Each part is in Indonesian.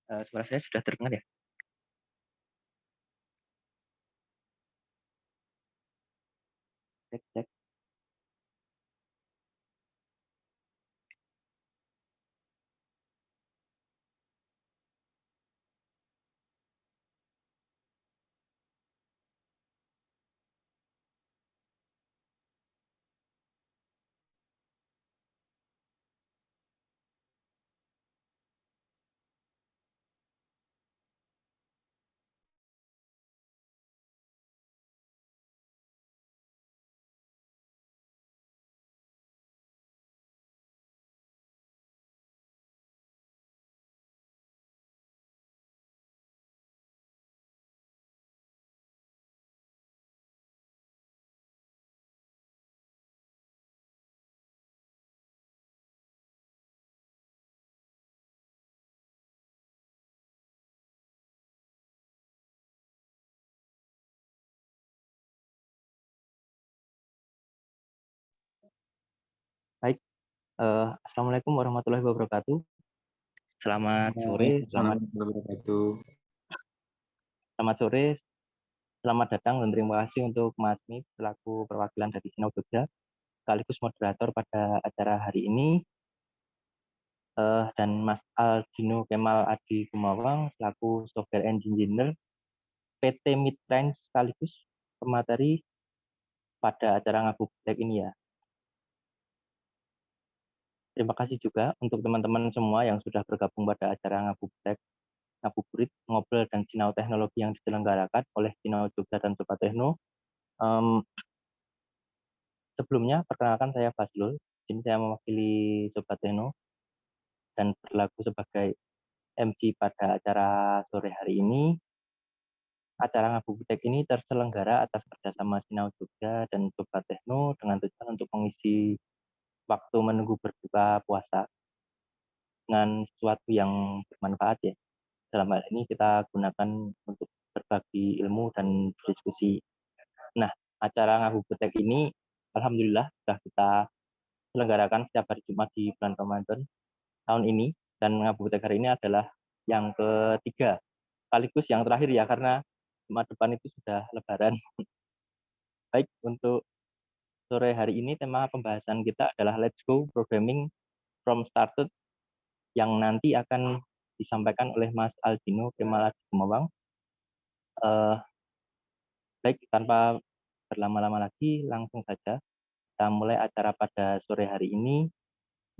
Suara saya sudah terdengar ya? Cek cek. Baik, assalamualaikum warahmatullahi wabarakatuh. Selamat sore, Waalaikumsalam warahmatullahi wabarakatuh. selamat sore, selamat datang dan terima kasih untuk Mas Mif selaku perwakilan dari Sinau Jogja, sekaligus moderator pada acara hari ini, dan Mas Aldino Kemal Adi Gumawang selaku Software Engineer PT Midrange sekaligus pemateri pada acara Ngabuburit ini ya. Terima kasih juga untuk teman-teman semua yang sudah bergabung pada acara Ngabuburit, Ngobrol dan Sinau Teknologi yang diselenggarakan oleh Sinau Jogja dan Sobat Tekno. Sebelumnya, perkenalkan saya Fazlul. Ini saya mewakili Sobat Tekno dan berlaku sebagai MC pada acara sore hari ini. Acara Ngabuburit ini terselenggara atas kerjasama Sinau Jogja dan Sobat Tekno dengan tujuan untuk mengisi waktu menunggu berbuka puasa dengan sesuatu yang bermanfaat ya. Dalam hal ini kita gunakan untuk berbagi ilmu dan berdiskusi. Nah, acara Ngabuburit ini alhamdulillah sudah kita selenggarakan setiap hari Jumat di bulan Ramadan tahun ini, dan Ngabuburit hari ini adalah yang ketiga, sekaligus yang terakhir ya, karena Jumat depan itu sudah Lebaran. Baik, untuk sore hari ini tema pembahasan kita adalah Let's Go Programming from Started yang nanti akan disampaikan oleh Mas Aldino Kemal Adi Gumawang. Baik, tanpa berlama-lama lagi, langsung saja kita mulai acara pada sore hari ini.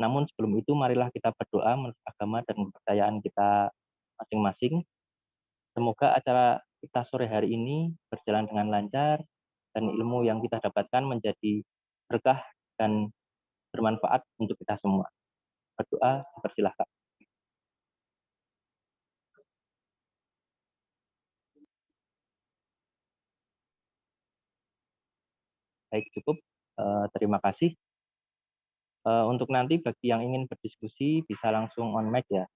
Namun sebelum itu, marilah kita berdoa menurut agama dan kepercayaan kita masing-masing. Semoga acara kita sore hari ini berjalan dengan lancar dan ilmu yang kita dapatkan menjadi berkah dan bermanfaat untuk kita semua. Berdoa, dipersilahkan. Baik, cukup. Terima kasih. Untuk nanti bagi yang ingin berdiskusi bisa langsung on mic ya,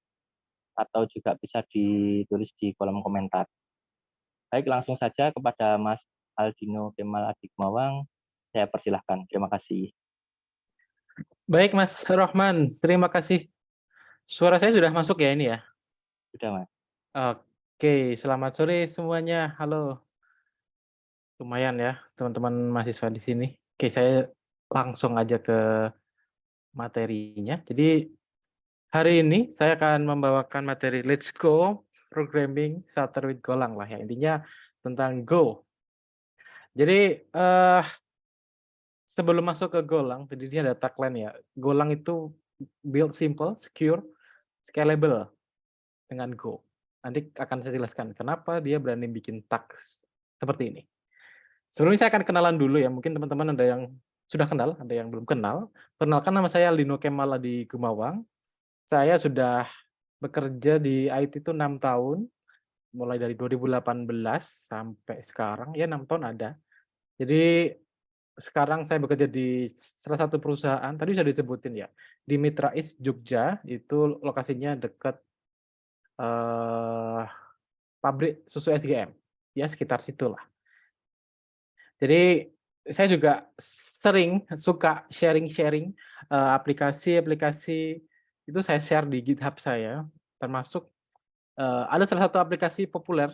atau juga bisa ditulis di kolom komentar. Baik, langsung saja kepada Mas Aldino Kemal Adi Gumawang, saya persilahkan. Terima kasih. Baik Mas Rohman, terima kasih. Suara saya sudah masuk ya ini ya? Sudah, Mas. Oke, selamat sore semuanya. Halo. Lumayan ya teman-teman mahasiswa di sini. Oke, saya langsung aja ke materinya. Jadi hari ini saya akan membawakan materi Let's Go Programming Starter with Golang lah ya. Intinya tentang Go. Jadi sebelum masuk ke Golang, tadi dia ada tagline ya. Golang itu build simple, secure, scalable dengan Go. Nanti akan saya jelaskan kenapa dia berani bikin tags seperti ini. Sebelumnya saya akan kenalan dulu ya. Mungkin teman-teman ada yang sudah kenal, ada yang belum kenal. Perkenalkan, nama saya Lino Kemal Adi Gumawang. Saya sudah bekerja di IT itu 6 tahun, mulai dari 2018 sampai sekarang, ya 6 tahun ada. Jadi sekarang saya bekerja di salah satu perusahaan, tadi sudah disebutin ya, di Mitra East Jogja, itu lokasinya dekat pabrik susu SGM, ya sekitar situlah. Jadi saya juga sering suka sharing-sharing aplikasi-aplikasi itu saya share di GitHub saya, termasuk Ada salah satu aplikasi populer,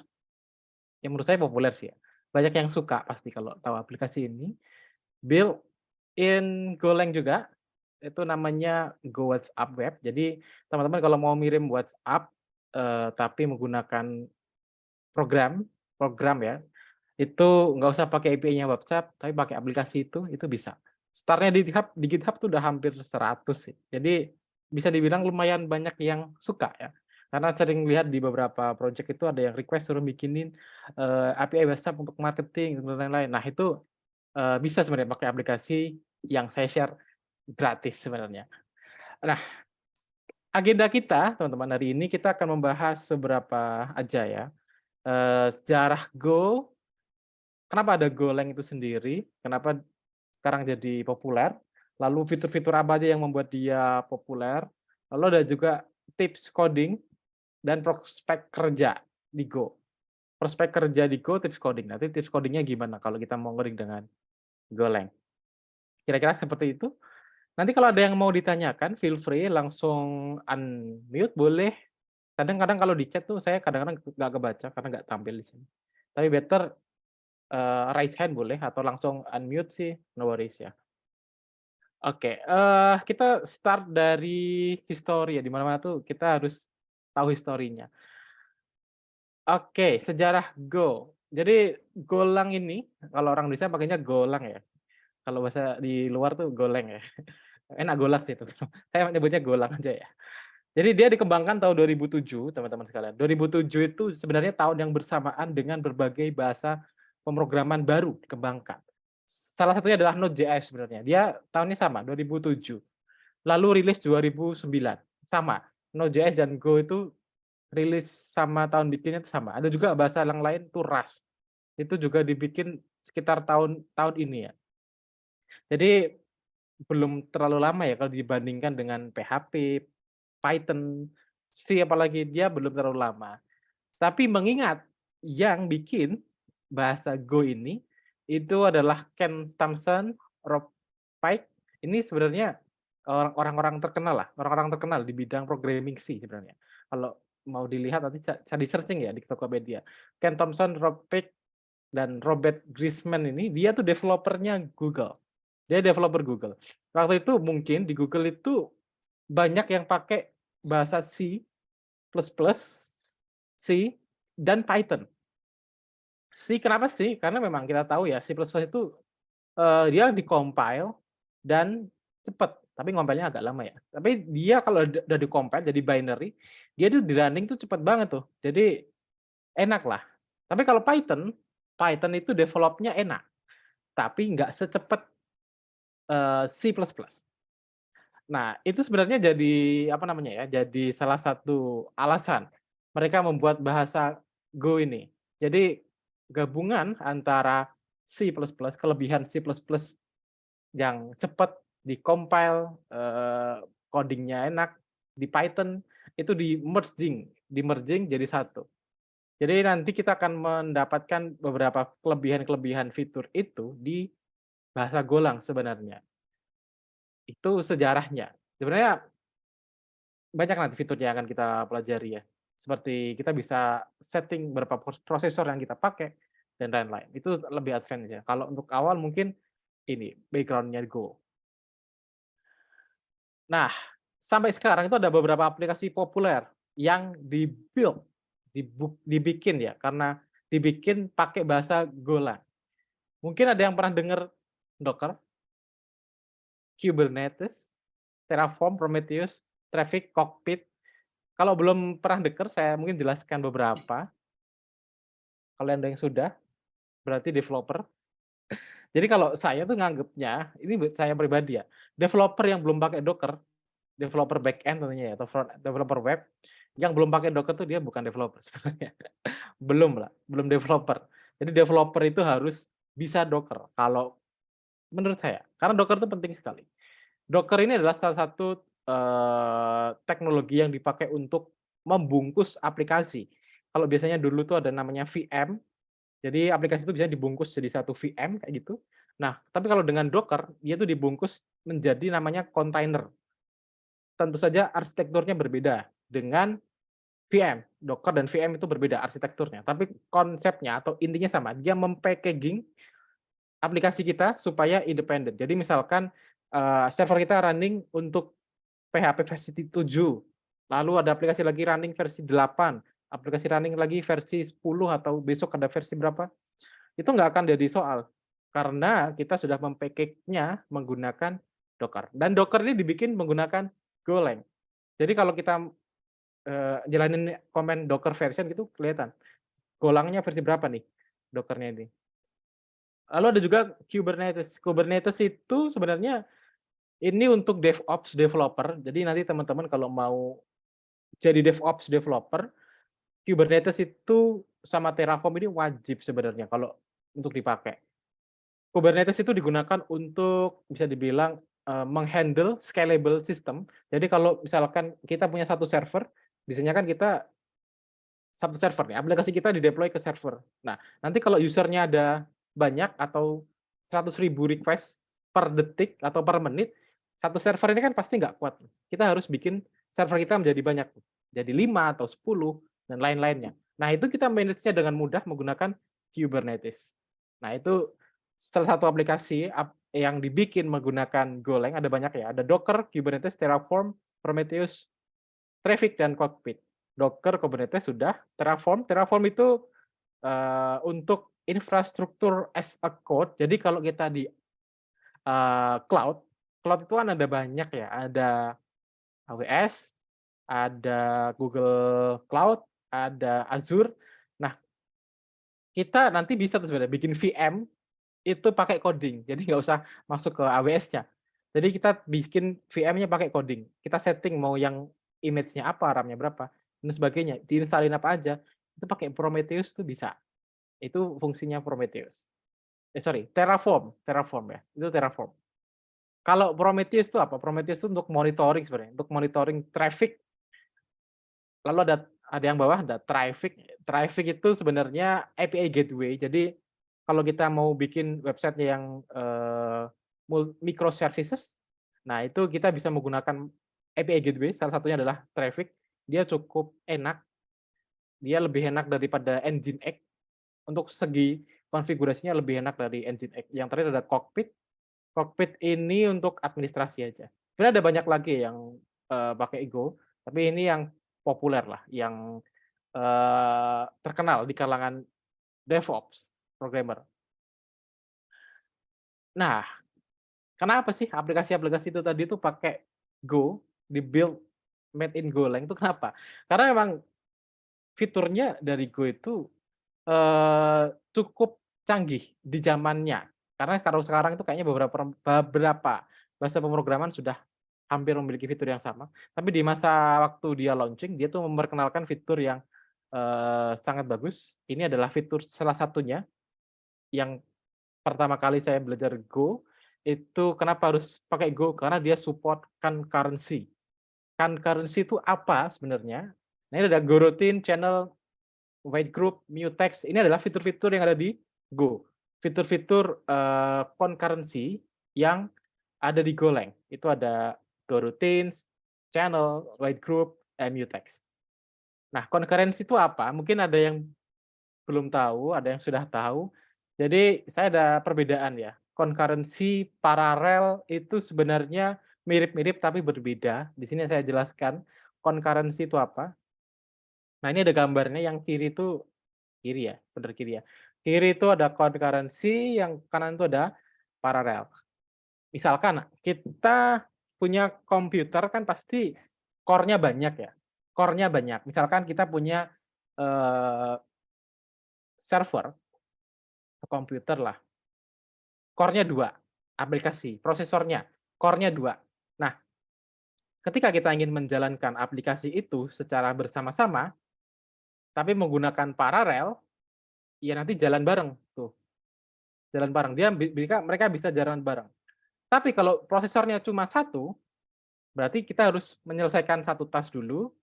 yang menurut saya populer sih ya, banyak yang suka pasti kalau tahu aplikasi ini, built in Golang juga, itu namanya Go WhatsApp Web. Jadi teman-teman kalau mau mirim WhatsApp, tapi menggunakan program program ya, itu nggak usah pakai API-nya WhatsApp, tapi pakai aplikasi itu bisa. Start-nya di GitHub tuh udah hampir 100 sih. Jadi bisa dibilang lumayan banyak yang suka ya. Karena sering lihat di beberapa project itu ada yang request suruh bikinin, API WhatsApp untuk marketing dan lain-lain. Nah itu, bisa sebenarnya pakai aplikasi yang saya share gratis sebenarnya. Nah, agenda kita teman-teman hari ini kita akan membahas beberapa aja ya, sejarah Go. Kenapa ada Golang itu sendiri, kenapa sekarang jadi populer, lalu fitur-fitur apa aja yang membuat dia populer, lalu ada juga tips coding dan prospek kerja di Go. Prospek kerja di Go, tips coding. Nanti tips codingnya gimana kalau kita mau ngoding dengan Golang. Kira-kira seperti itu. Nanti kalau ada yang mau ditanyakan, feel free langsung unmute boleh. Kadang-kadang kalau di chat tuh saya kadang-kadang nggak kebaca karena nggak tampil di sini. Tapi better raise hand boleh atau langsung unmute sih, no worries ya. Oke, kita start dari history ya, di mana-mana tuh kita harus tahu historinya. Oke, sejarah Go. Jadi Golang ini, kalau orang Indonesia pakainya Golang ya. Kalau bahasa di luar tuh Goleng ya. Enak golak sih itu. Saya nyebutnya Golang aja ya. Jadi dia dikembangkan tahun 2007, teman-teman sekalian. 2007 itu sebenarnya tahun yang bersamaan dengan berbagai bahasa pemrograman baru dikembangkan. Salah satunya adalah Node.js sebenarnya. Dia tahunnya sama, 2007. Lalu rilis 2009, sama. Node.js dan Go itu rilis sama tahun bikinnya itu sama. Ada juga bahasa yang lain tuh Rust. Itu juga dibikin sekitar tahun tahun ini ya. Jadi belum terlalu lama ya kalau dibandingkan dengan PHP, Python, C apalagi dia belum terlalu lama. Tapi mengingat yang bikin bahasa Go ini itu adalah Ken Thompson, Rob Pike. Ini sebenarnya orang-orang terkenal lah, orang-orang terkenal di bidang programming C sebenarnya. Kalau mau dilihat nanti cari searching ya di Tokopedia. Ken Thompson, Rob Pike, dan Robert Grisman ini dia tuh developernya Google. Dia developer Google. Waktu itu mungkin di Google itu banyak yang pakai bahasa C++, C, dan Python. C kenapa sih? Karena memang kita tahu ya C++ itu dia di-compile dan cepat, tapi ngompilnya agak lama ya. Tapi dia kalau udah di-compile jadi binary, dia tuh di-running tuh cepat banget tuh. Jadi enak lah. Tapi kalau Python, Python itu develop-nya enak, tapi nggak secepat C++. Nah, itu sebenarnya jadi apa namanya ya, jadi salah satu alasan mereka membuat bahasa Go ini. Jadi gabungan antara C++, kelebihan C++ yang cepat di-compile, coding-nya enak, di Python itu di-merging jadi satu. Jadi nanti kita akan mendapatkan beberapa kelebihan-kelebihan fitur itu di bahasa Golang sebenarnya. Itu sejarahnya. Sebenarnya banyak nanti fitur yang akan kita pelajari ya. Seperti kita bisa setting berapa prosesor yang kita pakai dan lain-lain. Itu lebih advance ya. Kalau untuk awal mungkin ini background-nya Go. Nah, sampai sekarang itu ada beberapa aplikasi populer yang di-build, dibikin ya, karena dibikin pakai bahasa Golang. Mungkin ada yang pernah dengar Docker, Kubernetes, Terraform, Prometheus, Traffic, Cockpit. Kalau belum pernah dengar, saya mungkin jelaskan beberapa. Kalau ada yang sudah, berarti developer. Jadi kalau saya tuh nganggepnya, ini saya pribadi ya, developer yang belum pakai Docker, developer back-end tentunya ya, atau developer web, yang belum pakai Docker tuh dia bukan developer sebenarnya. Belum lah, belum developer. Jadi developer itu harus bisa Docker, kalau menurut saya. Karena Docker itu penting sekali. Docker ini adalah salah satu, teknologi yang dipakai untuk membungkus aplikasi. Kalau biasanya dulu tuh ada namanya VM, jadi aplikasi itu bisa dibungkus jadi satu VM kayak gitu. Nah, tapi kalau dengan Docker, dia tuh dibungkus menjadi namanya kontainer. Tentu saja arsitekturnya berbeda dengan VM, Docker dan VM itu berbeda arsitekturnya, tapi konsepnya atau intinya sama, dia mem-packaging aplikasi kita supaya independen. Jadi misalkan, server kita running untuk PHP versi 7, lalu ada aplikasi lagi running versi 8, aplikasi running lagi versi 10 atau besok ada versi berapa, itu nggak akan jadi soal, karena kita sudah mem-package-nya menggunakan Docker. Dan Docker ini dibikin menggunakan Golang. Jadi kalau kita, jalanin command Docker version gitu kelihatan, Golangnya versi berapa nih, Docker-nya ini. Lalu ada juga Kubernetes. Kubernetes itu sebenarnya ini untuk DevOps developer, jadi nanti teman-teman kalau mau jadi DevOps developer, Kubernetes itu sama Terraform ini wajib sebenarnya kalau untuk dipakai. Kubernetes itu digunakan untuk bisa dibilang, meng-handle scalable system. Jadi kalau misalkan kita punya satu server, biasanya kan kita satu server nih, aplikasi kita di-deploy ke server. Nah, nanti kalau usernya ada banyak atau 100.000 request per detik atau per menit, satu server ini kan pasti nggak kuat. Kita harus bikin server kita menjadi banyak, jadi 5 atau 10 dan lain-lainnya. Nah, itu kita manage-nya dengan mudah menggunakan Kubernetes. Nah, itu salah satu aplikasi yang dibikin menggunakan Golang, ada banyak ya, ada Docker, Kubernetes, Terraform, Prometheus, Traffic, dan Cockpit. Docker, Kubernetes sudah, Terraform itu, untuk infrastruktur as a code. Jadi kalau kita di, cloud, cloud itu kan ada banyak ya, ada AWS, ada Google Cloud, ada Azure. Nah, kita nanti bisa tuh sebenarnya bikin VM itu pakai coding, jadi nggak usah masuk ke AWS-nya. Jadi kita bikin VM-nya pakai coding, kita setting mau yang image-nya apa, RAM-nya berapa, dan sebagainya, diinstalin apa aja, itu pakai Prometheus tuh bisa. Itu fungsinya Prometheus. Sorry, Terraform Terraform ya, itu Terraform. Kalau Prometheus itu apa? Prometheus itu untuk monitoring sebenarnya, untuk monitoring traffic. Lalu ada yang bawah ada traffic. Traffic itu sebenarnya API gateway. Jadi kalau kita mau bikin website yang microservices, nah itu kita bisa menggunakan API gateway. Salah satunya adalah traffic. Dia cukup enak. Dia lebih enak daripada Nginx. Untuk segi konfigurasinya lebih enak dari Nginx. Yang terakhir ada Cockpit. Cockpit ini untuk administrasi aja. Sebenarnya ada banyak lagi yang pakai Go, tapi ini yang populer lah, yang terkenal di kalangan DevOps, programmer. Nah, kenapa sih aplikasi-aplikasi itu tadi tuh pakai Go, di-build made in Golang itu kenapa? Karena memang fiturnya dari Go itu, cukup canggih di zamannya. Karena kalau sekarang itu kayaknya beberapa bahasa pemrograman sudah hampir memiliki fitur yang sama, tapi di masa waktu dia launching, dia tuh memperkenalkan fitur yang, sangat bagus. Ini adalah fitur salah satunya yang pertama kali saya belajar Go, itu kenapa harus pakai Go, karena dia support concurrency. Concurrency itu apa sebenarnya? Nah, ini ada Goroutine, Channel, White Group, Mutex, ini adalah fitur-fitur yang ada di Go. Fitur-fitur, concurrency yang ada di Golang. Itu ada Goroutines, Channel, White Group, dan Mutex. Nah, concurrency itu apa? Mungkin ada yang belum tahu, ada yang sudah tahu. Jadi saya ada perbedaan ya. Concurrency, paralel itu sebenarnya mirip-mirip tapi berbeda. Di sini saya jelaskan concurrency itu apa. Nah, ini ada gambarnya yang kiri itu kiri ya, benar kiri ya. Kiri itu ada concurrency, yang kanan itu ada paralel. Misalkan kita punya komputer kan pasti core-nya banyak ya, core-nya banyak. Misalkan kita punya, server, komputer lah, core-nya 2, aplikasi, prosesornya, core-nya 2. Nah, ketika kita ingin menjalankan aplikasi itu secara bersama-sama, tapi menggunakan paralel, ya nanti jalan bareng tuh, jalan bareng. Mereka bisa jalan bareng. Tapi kalau prosesornya cuma satu, berarti kita harus menyelesaikan satu task dulu,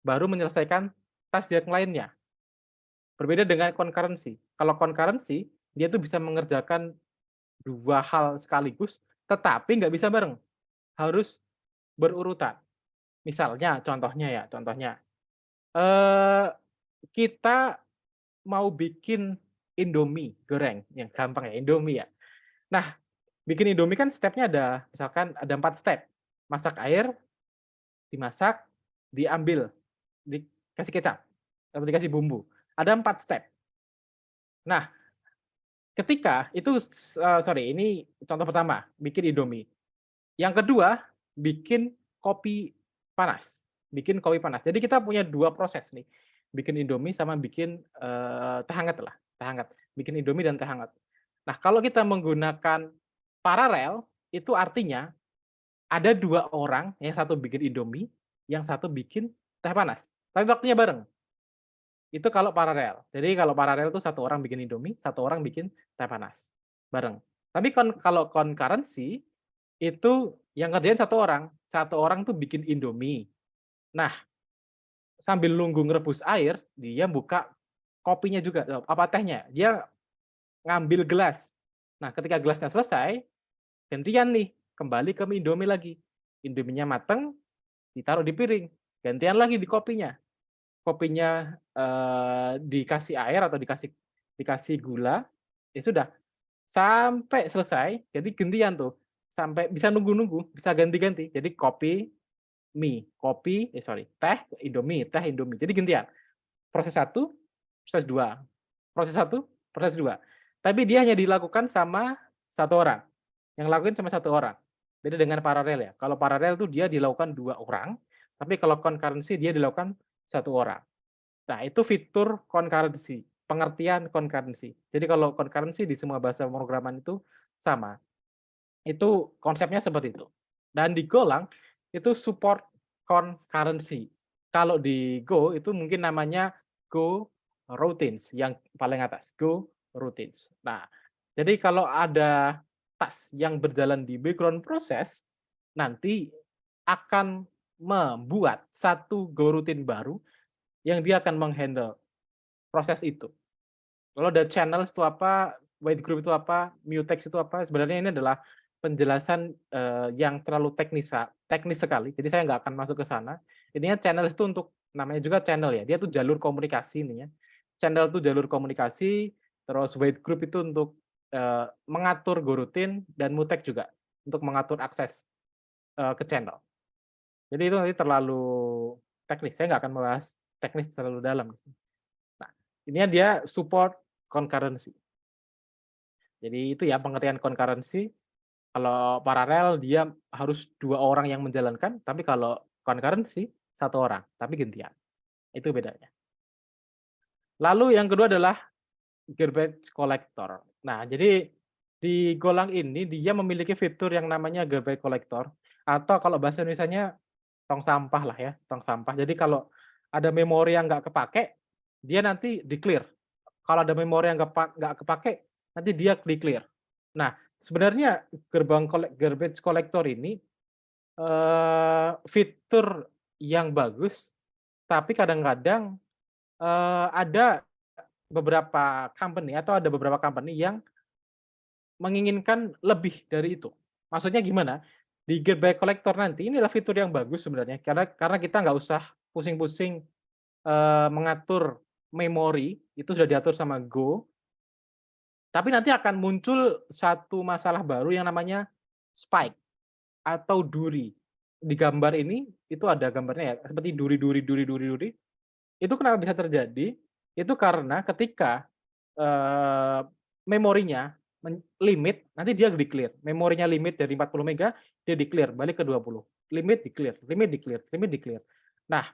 baru menyelesaikan task yang lainnya. Berbeda dengan concurrency. Kalau concurrency, dia tuh bisa mengerjakan 2 hal sekaligus, tetapi nggak bisa bareng, harus berurutan. Misalnya, contohnya ya, contohnya, Eee, kita mau bikin Indomie goreng, yang gampang ya, Indomie ya. Nah, bikin Indomie kan stepnya ada, misalkan ada 4 step. Masak air, dimasak, diambil, dikasih kecap, atau dikasih bumbu. Ada 4 step. Nah, ketika itu sorry, ini contoh pertama, bikin Indomie. Yang kedua, bikin kopi panas, bikin kopi panas. Jadi kita punya 2 proses nih, bikin Indomie sama bikin, teh hangat lah, teh hangat. Bikin Indomie dan teh hangat. Nah, kalau kita menggunakan paralel, itu artinya ada 2 orang, yang satu bikin Indomie, yang satu bikin teh panas, tapi waktunya bareng. Itu kalau paralel. Jadi kalau paralel itu satu orang bikin Indomie, satu orang bikin teh panas, bareng. Tapi kalau concurrency, itu yang ngerjain satu orang tuh bikin Indomie. Nah, sambil nunggu ngerebus air, dia buka kopinya juga, apa tehnya, dia ngambil gelas. Nah, ketika gelasnya selesai, gantian nih, kembali ke Indomie lagi. Indominya mateng, ditaruh di piring, gantian lagi di kopinya. Kopinya, dikasih air atau dikasih dikasih gula, ya sudah, sampai selesai, jadi gantian tuh, sampai bisa nunggu-nunggu, bisa ganti-ganti. Jadi kopi, mie, kopi sorry, teh, Indomie, teh, Indomie. Jadi gantian. Proses satu, proses 2, proses satu, proses 2. Tapi dia hanya dilakukan sama satu orang, yang lakuin cuma satu orang. Beda dengan paralel ya. Kalau paralel tuh dia dilakukan 2 orang, tapi kalau concurrency dia dilakukan satu orang. Nah, itu fitur concurrency, pengertian concurrency. Jadi kalau concurrency di semua bahasa pemrograman itu sama. Itu konsepnya seperti itu. Dan di Golang itu support concurrency. Kalau di Go itu mungkin namanya Go routines yang paling atas, Go routines. Nah, jadi kalau ada task yang berjalan di background proses, nanti akan membuat satu Go routine baru yang dia akan menghandle proses itu. Kalau ada channel itu apa, wait group itu apa, mutex itu apa, sebenarnya ini adalah penjelasan, yang terlalu teknis sekali, jadi saya nggak akan masuk ke sana. Intinya channel itu untuk namanya juga channel ya, dia tuh jalur komunikasi intinya. Channel itu jalur komunikasi, terus wait group itu untuk, mengatur go routine, dan mutex juga untuk mengatur akses, ke channel. Jadi itu nanti terlalu teknis, saya nggak akan membahas teknis terlalu dalam. Nah, ininya dia support concurrency. Jadi itu ya pengertian concurrency. Kalau paralel dia harus 2 orang yang menjalankan, tapi kalau concurrency satu orang, tapi gantian. Itu bedanya. Lalu yang kedua adalah garbage collector. Nah, jadi di Golang ini dia memiliki fitur yang namanya garbage collector, atau kalau bahasa Indonesianya tong sampah lah ya, tong sampah. Jadi kalau ada memori yang nggak kepake, dia nanti di-clear. Kalau ada memori yang nggak kepake, nanti dia di-clear. Nah, sebenarnya garbage collector ini, fitur yang bagus, tapi kadang-kadang, ada beberapa company atau ada beberapa company yang menginginkan lebih dari itu. Maksudnya gimana? Di garbage collector nanti ini adalah fitur yang bagus sebenarnya karena kita nggak usah pusing-pusing, mengatur memori, itu sudah diatur sama Go, tapi nanti akan muncul satu masalah baru yang namanya spike atau duri. Di gambar ini, itu ada gambarnya ya, seperti duri duri duri duri duri. Itu kenapa bisa terjadi? Itu karena ketika, memorinya limit, nanti dia di-clear. Memorinya limit dari 40 mega, dia di-clear, balik ke 20. Limit di-clear, limit di-clear, limit di-clear. Nah,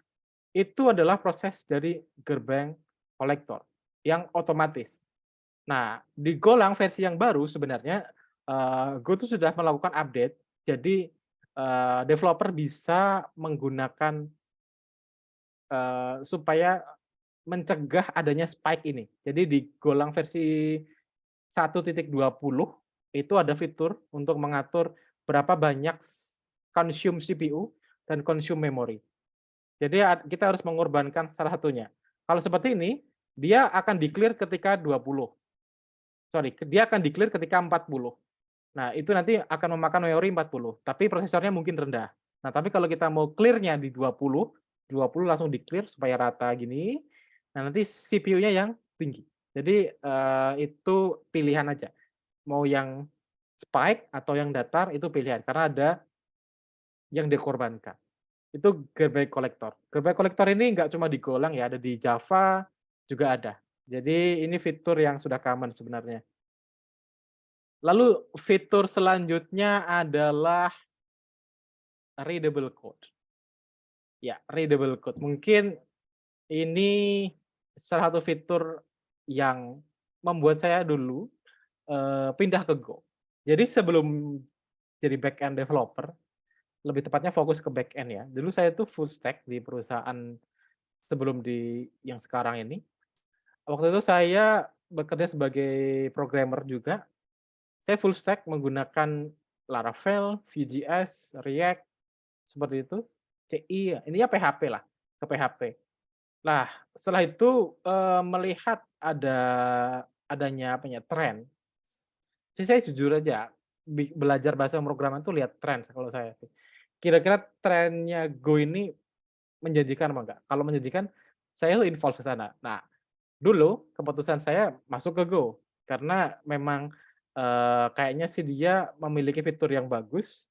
itu adalah proses dari gerbang kolektor yang otomatis. Nah, di Golang versi yang baru sebenarnya, Go itu sudah melakukan update, jadi, developer bisa menggunakan, supaya mencegah adanya spike ini. Jadi di Golang versi 1.20 itu ada fitur untuk mengatur berapa banyak consume CPU dan consume memory. Jadi kita harus mengorbankan salah satunya. Kalau seperti ini, dia akan di-clear ketika 20. Sorry, dia akan di-clear ketika 40. Nah, itu nanti akan memakan memori 40, tapi prosesornya mungkin rendah. Nah, tapi kalau kita mau clear-nya di 20, 20 langsung di-clear supaya rata gini. Nah, nanti CPU-nya yang tinggi. Jadi, itu pilihan aja. Mau yang spike atau yang datar itu pilihan, karena ada yang dikorbankan. Itu Garbage Collector. Garbage Collector ini nggak cuma di Golang ya, ada di Java juga ada. Jadi ini fitur yang sudah common sebenarnya. Lalu fitur selanjutnya adalah readable code. Ya, readable code. Mungkin ini salah satu fitur yang membuat saya dulu, pindah ke Go. Jadi sebelum jadi back-end developer, lebih tepatnya fokus ke back-end ya. Dulu saya tuh full stack di perusahaan sebelum di yang sekarang ini. Waktu itu saya bekerja sebagai programmer juga. Saya full stack menggunakan Laravel, Vue.js, React, seperti itu, CI, ya, intinya PHP lah, ke PHP. Nah, setelah itu, melihat adanya apa ya, tren, saya jujur aja, belajar bahasa pemrograman tuh lihat tren kalau saya tuh. Kira-kira trennya Go ini menjanjikan apa enggak? Kalau menjanjikan, saya tuh involve ke sana. Nah, dulu keputusan saya masuk ke Go, karena memang, kayaknya sih dia memiliki fitur yang bagus,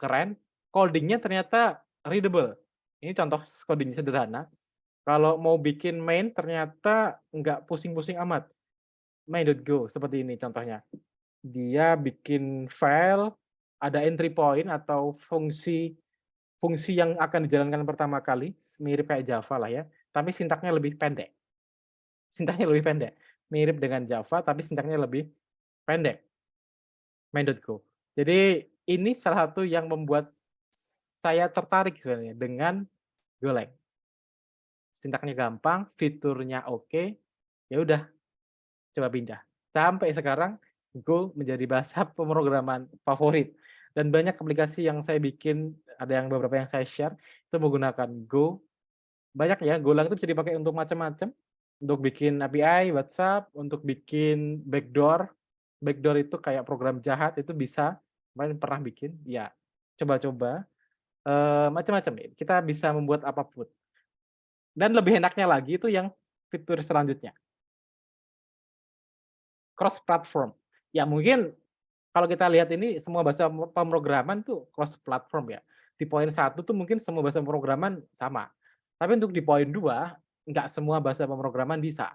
keren, coding-nya ternyata readable. Ini contoh coding sederhana, kalau mau bikin main ternyata nggak pusing-pusing amat, main.go seperti ini contohnya. Dia bikin file, ada entry point atau fungsi fungsi yang akan dijalankan pertama kali, mirip kayak Java lah ya, tapi sintaknya lebih pendek. Sintaknya lebih pendek, mirip dengan Java tapi sintaknya lebih pendek, main.go. Jadi ini salah satu yang membuat saya tertarik sebenarnya dengan Golang. Sintaknya gampang, fiturnya oke, ya udah coba pindah. Sampai sekarang Go menjadi bahasa pemrograman favorit dan banyak aplikasi yang saya bikin, ada yang beberapa yang saya share itu menggunakan Go. Banyak ya, Golang itu bisa dipakai untuk macam-macam, untuk bikin API WhatsApp, untuk bikin backdoor. Backdoor itu kayak program jahat itu bisa, kemarin pernah bikin, ya coba-coba, macam-macam nih, kita bisa membuat apapun. Dan lebih enaknya lagi itu yang fitur selanjutnya, cross platform. Ya mungkin kalau kita lihat ini semua bahasa pemrograman tuh cross platform ya. Di poin 1 tuh mungkin semua bahasa pemrograman sama. Tapi untuk di poin 2 nggak semua bahasa pemrograman bisa.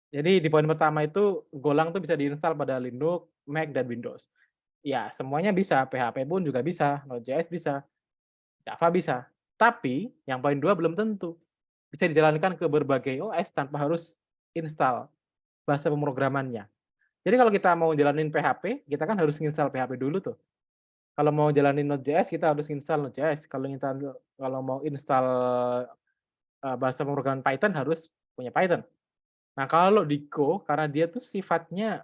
Jadi di poin pertama itu Golang tuh bisa diinstal pada Linux, Mac, dan Windows. Ya semuanya bisa, PHP pun juga bisa, Node.js bisa, Java bisa. Tapi yang poin 2 belum tentu. Bisa dijalankan ke berbagai OS tanpa harus install bahasa pemrogramannya. Jadi kalau kita mau jalanin PHP, kita kan harus install PHP dulu tuh. Kalau mau jalanin Node.js, kita harus install Node.js. Kalau mau install, bahasa pemrograman Python harus punya Python. Nah, kalau di Go, karena dia tuh sifatnya,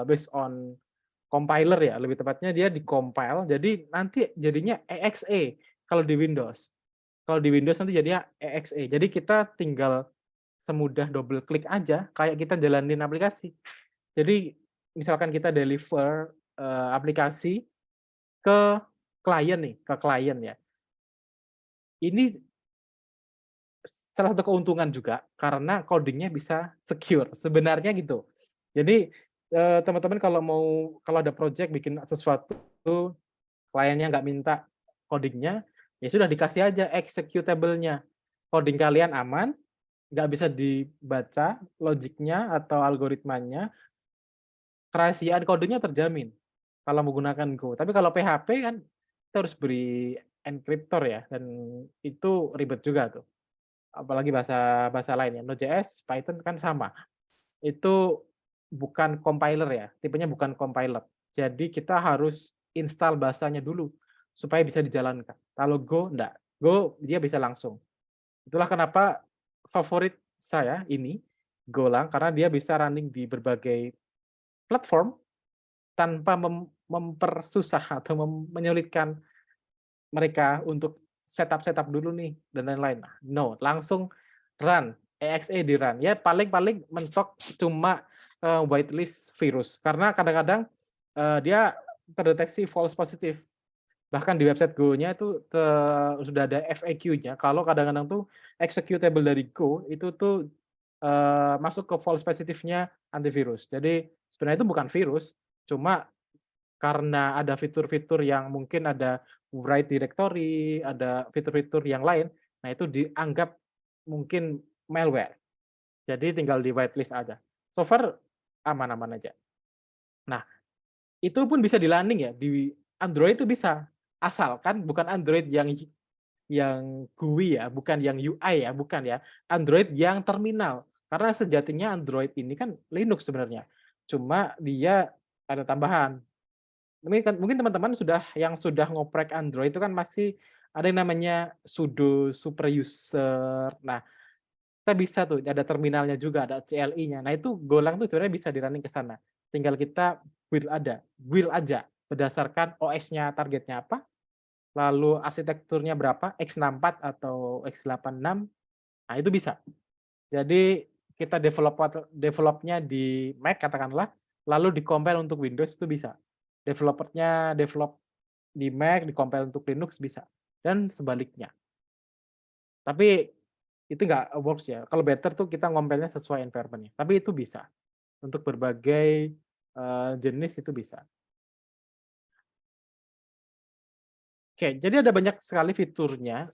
based on compiler ya, lebih tepatnya dia di-compile, jadi nanti jadinya EXE kalau di Windows. Kalau di Windows nanti jadinya EXE. Jadi kita tinggal semudah double klik aja, kayak kita jalanin aplikasi. Jadi misalkan kita deliver, aplikasi ke klien nih, ke klien ya. Ini salah satu keuntungan juga karena coding-nya bisa secure, sebenarnya gitu. Jadi, teman-teman kalau ada project bikin sesuatu, kliennya nggak minta coding-nya, ya sudah dikasih aja executable-nya. Coding kalian aman, nggak bisa dibaca logiknya atau algoritmanya, kerahasiaan kodenya terjamin kalau menggunakan Go. Tapi kalau PHP kan kita harus beri enkriptor ya, dan itu ribet juga tuh. Apalagi bahasa bahasa lain ya, Node.js, Python kan sama. Itu bukan compiler ya, tipenya bukan compiler. Jadi kita harus install bahasanya dulu supaya bisa dijalankan. Kalau Go enggak, Go dia bisa langsung. Itulah kenapa favorit saya ini Golang karena dia bisa running di berbagai platform tanpa mempersusah atau menyulitkan mereka untuk setup dulu nih dan lain-lain. No, langsung run, exe di-run. Ya paling-paling mentok cuma, whitelist virus, karena kadang-kadang, dia terdeteksi false positif. Bahkan di website Go-nya itu sudah ada FAQ-nya kalau kadang-kadang tuh executable dari Go itu tuh, masuk ke false positifnya antivirus. Jadi sebenarnya itu bukan virus, cuma karena ada fitur-fitur yang mungkin ada write directory, ada fitur-fitur yang lain, nah itu dianggap mungkin malware. Jadi tinggal di whitelist aja. So far aman-aman aja. Nah, itu pun bisa di-landing ya, di Android itu bisa, asalkan bukan Android yang GUI ya, bukan yang UI ya, bukan ya. Android yang terminal. Karena sejatinya Android ini kan Linux sebenarnya. Cuma dia ada tambahan. Ini kan mungkin teman-teman yang sudah ngoprek Android itu kan masih ada yang namanya sudo super user. Nah, kita bisa tuh ada terminalnya juga, ada CLI-nya. Nah, itu Golang tuh sebenarnya bisa di-running ke sana. Tinggal kita build aja berdasarkan OS-nya targetnya apa, lalu arsitekturnya berapa, x64 atau x86, nah itu bisa. Jadi kita developnya di Mac katakanlah, lalu di-compile untuk Windows itu bisa. Developer-nya develop di Mac, di-compile untuk Linux bisa, dan sebaliknya. Tapi itu nggak works ya, kalau better tuh kita ngompelnya sesuai environment-nya, tapi itu bisa. Untuk berbagai, jenis itu bisa. Oke, jadi ada banyak sekali fiturnya.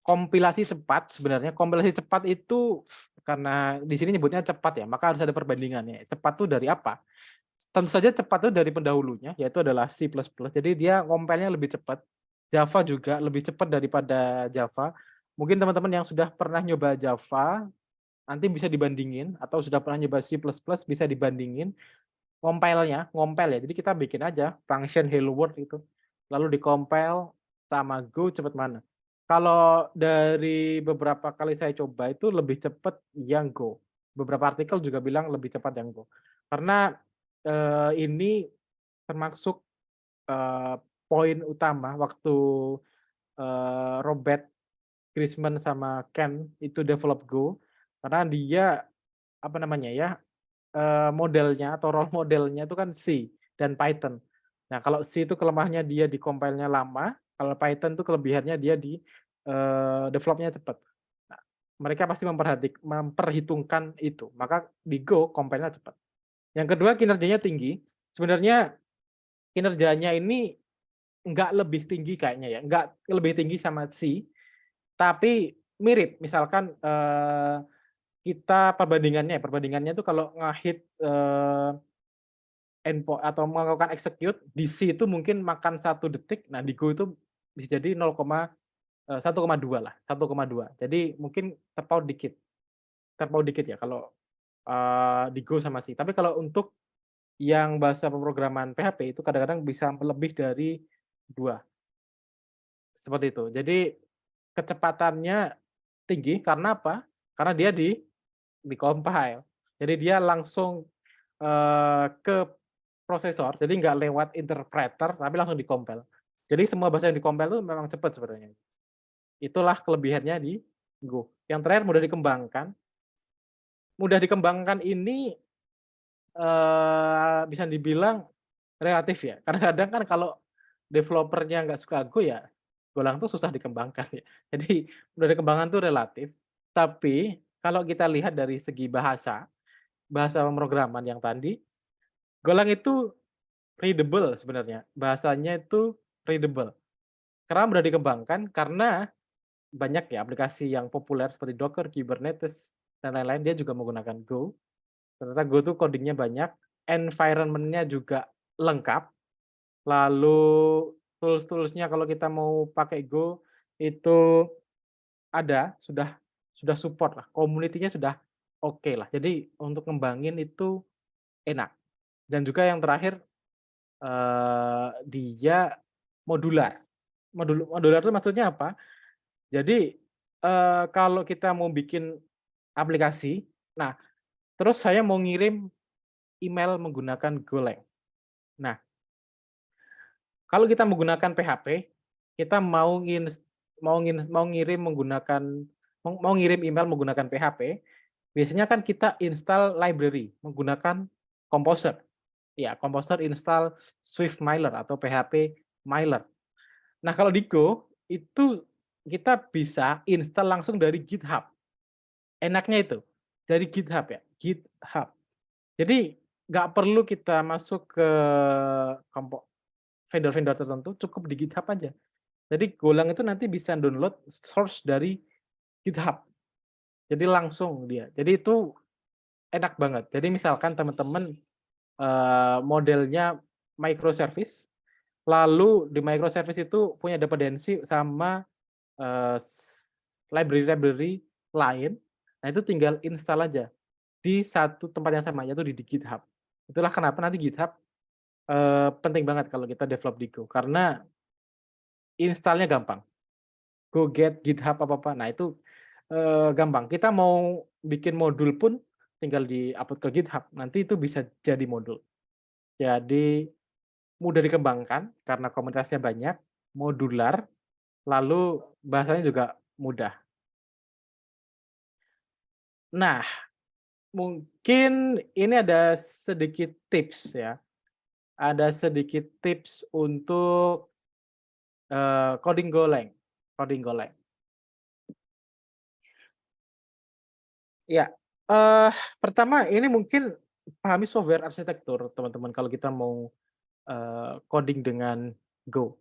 Kompilasi cepat sebenarnya, kompilasi cepat itu karena di sini nyebutnya cepat ya, maka harus ada perbandingannya. Cepat tuh dari apa? Tentu saja cepat itu dari pendahulunya, yaitu adalah C++. Jadi dia ngompelnya lebih cepat. Java juga lebih cepat daripada Java. Mungkin teman-teman yang sudah pernah nyoba Java, nanti bisa dibandingin, atau sudah pernah nyoba C++ bisa dibandingin ngompel ya. Jadi kita bikin aja function hello world itu, lalu di-compile sama Go cepet mana. Kalau dari beberapa kali saya coba itu lebih cepat yang Go. Beberapa artikel juga bilang lebih cepat yang Go. Karena, ini termasuk, eee, poin utama waktu, Robert Grisman sama Ken itu develop Go, karena dia, apa namanya ya, modelnya atau role modelnya itu kan C dan Python. Nah, kalau C itu kelemahannya dia di-compile-nya lama, kalau Python itu kelebihannya dia develop-nya cepat. Nah, mereka pasti memperhitungkan itu, maka di Go compile-nya cepat. Yang kedua kinerjanya tinggi, sebenarnya kinerjanya ini nggak lebih tinggi kayaknya ya, nggak lebih tinggi sama C, tapi mirip. Misalkan, kita perbandingannya itu kalau nge-hit, atau melakukan execute di C itu mungkin makan 1 detik, nah di Go itu bisa jadi 1,2 lah, 1,2. Jadi mungkin terpaut dikit ya kalau, di Go sama C. Tapi kalau untuk yang bahasa pemrograman PHP itu kadang-kadang bisa lebih dari 2, seperti itu. Jadi kecepatannya tinggi karena apa? Karena dia di-compile. Jadi dia langsung, ke prosesor, jadi nggak lewat interpreter, tapi langsung di-compile. Jadi semua bahasa yang di-compile itu memang cepat sebenarnya. Itulah kelebihannya di Go. Yang terakhir mudah dikembangkan ini, bisa dibilang relatif ya. Kadang-kadang kan kalau developer-nya nggak suka Go ya, Golang tuh susah dikembangkan ya. Jadi mudah dikembangkan tuh relatif, tapi kalau kita lihat dari segi bahasa pemrograman yang tadi, Golang itu readable sebenarnya, bahasanya itu readable. Karena mudah dikembangkan, karena banyak ya aplikasi yang populer seperti Docker, Kubernetes, dan lain-lain, dia juga menggunakan Go. Ternyata Go tuh coding-nya banyak, environment-nya juga lengkap, lalu tools-tools-nya kalau kita mau pakai Go, itu ada, sudah support lah, community-nya sudah oke lah. Jadi untuk ngembangin itu enak. Dan juga yang terakhir, dia modular. Modular itu maksudnya apa? Jadi, kalau kita mau bikin aplikasi, nah terus saya mau ngirim email menggunakan Golang. Nah, kalau kita menggunakan PHP, kita mau ngirim email menggunakan PHP, biasanya kan kita install library menggunakan Composer. Ya, Composer install Swift Mailer atau PHP Mailer. Nah, kalau di Go itu kita bisa install langsung dari GitHub. Enaknya itu, dari GitHub ya, GitHub. Jadi nggak perlu kita masuk ke kelompok vendor-vendor tertentu, cukup di GitHub aja. Jadi Golang itu nanti bisa download source dari GitHub. Jadi langsung dia. Jadi itu enak banget. Jadi misalkan teman-teman, modelnya microservice, lalu di microservice itu punya dependensi sama, library-library lain, nah itu tinggal install aja di satu tempat yang sama, yaitu di GitHub. Itulah kenapa nanti GitHub, penting banget kalau kita develop di Go, karena install-nya gampang. Go get GitHub apa-apa, nah itu, gampang. Kita mau bikin modul pun tinggal di-upload ke GitHub, nanti itu bisa jadi modul. Jadi mudah dikembangkan karena komunitasnya banyak, modular, lalu bahasanya juga mudah. Nah, mungkin ini ada sedikit tips ya, ada sedikit tips untuk, coding Golang coding Golang. Ya, eee, pertama ini mungkin pahami software arsitektur teman-teman kalau kita mau, coding dengan Go.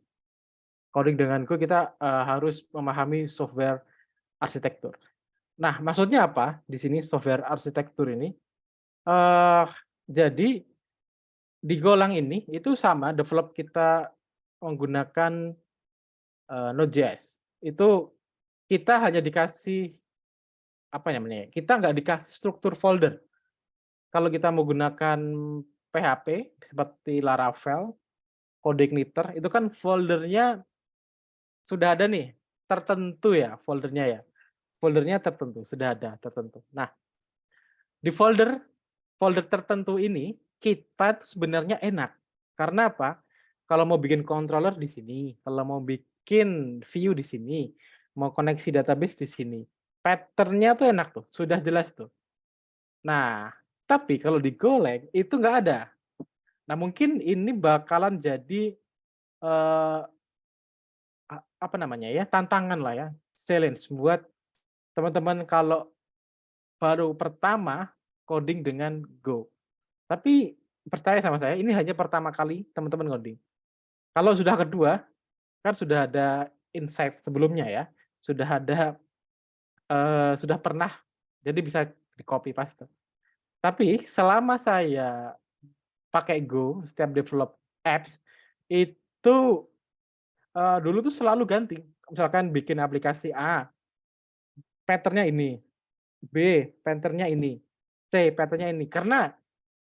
Coding dengan Go kita, harus memahami software arsitektur. Nah, maksudnya apa di sini software arsitektur ini? Eee, jadi di Golang ini itu sama develop kita menggunakan, Node.js. Itu kita hanya dikasih, apa namanya ya, kita nggak dikasih struktur folder. Kalau kita mau gunakan PHP seperti Laravel, CodeIgniter, itu kan foldernya sudah ada nih, tertentu ya foldernya ya. Foldernya tertentu, sudah ada tertentu. Nah, di folder tertentu ini, kita tuh sebenarnya enak. Karena apa? Kalau mau bikin controller di sini, kalau mau bikin view di sini, mau koneksi database di sini. Pattern-nya tuh enak tuh, sudah jelas tuh. Nah, tapi kalau di Golang itu nggak ada. Nah, mungkin ini bakalan jadi, eee, apa namanya ya, tantangan lah ya, challenge buat teman-teman kalau baru pertama coding dengan Go. Tapi percaya sama saya, ini hanya pertama kali teman-teman ngoding. Kalau sudah kedua, kan sudah ada insight sebelumnya ya, sudah ada, sudah pernah, jadi bisa di-copy paste. Tapi selama saya pakai Go, setiap develop apps, itu, dulu tuh selalu ganti. Misalkan bikin aplikasi A, pattern-nya ini, B, pattern-nya ini, C, pattern-nya ini. Karena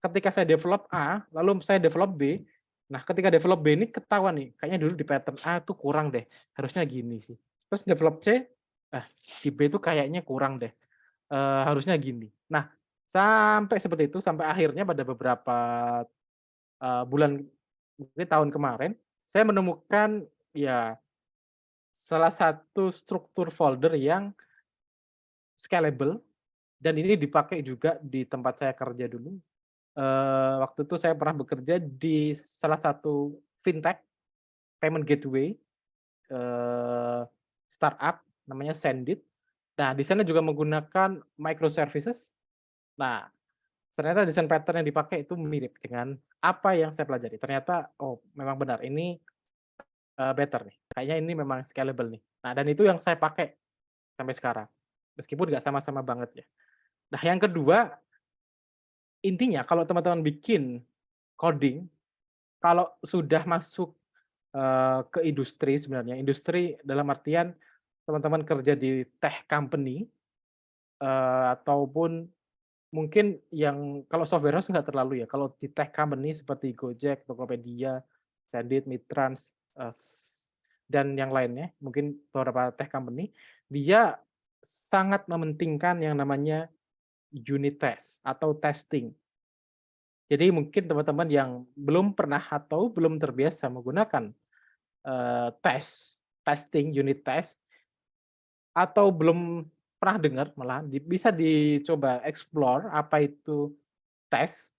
ketika saya develop A, lalu saya develop B, nah ketika develop B ini ketahuan nih, kayaknya dulu di pattern A tuh kurang deh, harusnya gini sih. Terus develop C, ah di B itu kayaknya kurang deh, harusnya gini. Nah, sampai seperti itu, sampai akhirnya pada beberapa, bulan, mungkin tahun kemarin, saya menemukan ya salah satu struktur folder yang scalable dan ini dipakai juga di tempat saya kerja dulu. Waktu itu saya pernah bekerja di salah satu fintech, payment gateway, eee, startup namanya Sendit. Nah, di sana juga menggunakan microservices. Nah, ternyata desain pattern yang dipakai itu mirip dengan apa yang saya pelajari. Ternyata, oh memang benar ini, better nih, kayaknya ini memang scalable nih. Nah, dan itu yang saya pakai sampai sekarang, meskipun nggak sama-sama banget ya. Nah, yang kedua, intinya kalau teman-teman bikin coding, kalau sudah masuk, ke industri sebenarnya, industri dalam artian teman-teman kerja di tech company, ataupun mungkin yang kalau software house nggak terlalu ya, kalau di tech company seperti Gojek, Tokopedia, Sendit, Mitrans, dan yang lainnya, mungkin beberapa tech company, dia sangat mementingkan yang namanya unit test atau testing. Jadi mungkin teman-teman yang belum pernah atau belum terbiasa menggunakan, testing, unit test, atau belum pernah dengar malahan bisa dicoba explore apa itu tes,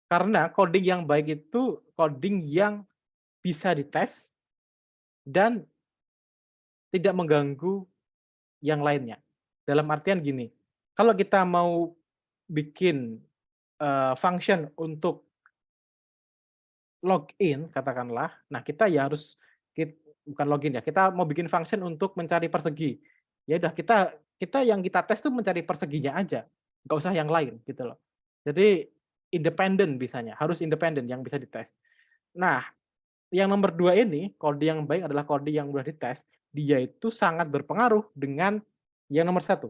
karena coding yang baik itu coding yang bisa dites dan tidak mengganggu yang lainnya. Dalam artian gini, kalau kita mau bikin, function untuk login katakanlah, nah kita ya harus bukan login ya, kita mau bikin function untuk mencari persegi. Ya udah kita kita yang kita tes tuh mencari perseginya aja, nggak usah yang lain gitu loh. Jadi independen bisanya, harus independen yang bisa dites. Nah, yang nomor 2 ini, kode yang baik adalah kode yang mudah dites, dia itu sangat berpengaruh dengan yang nomor 1,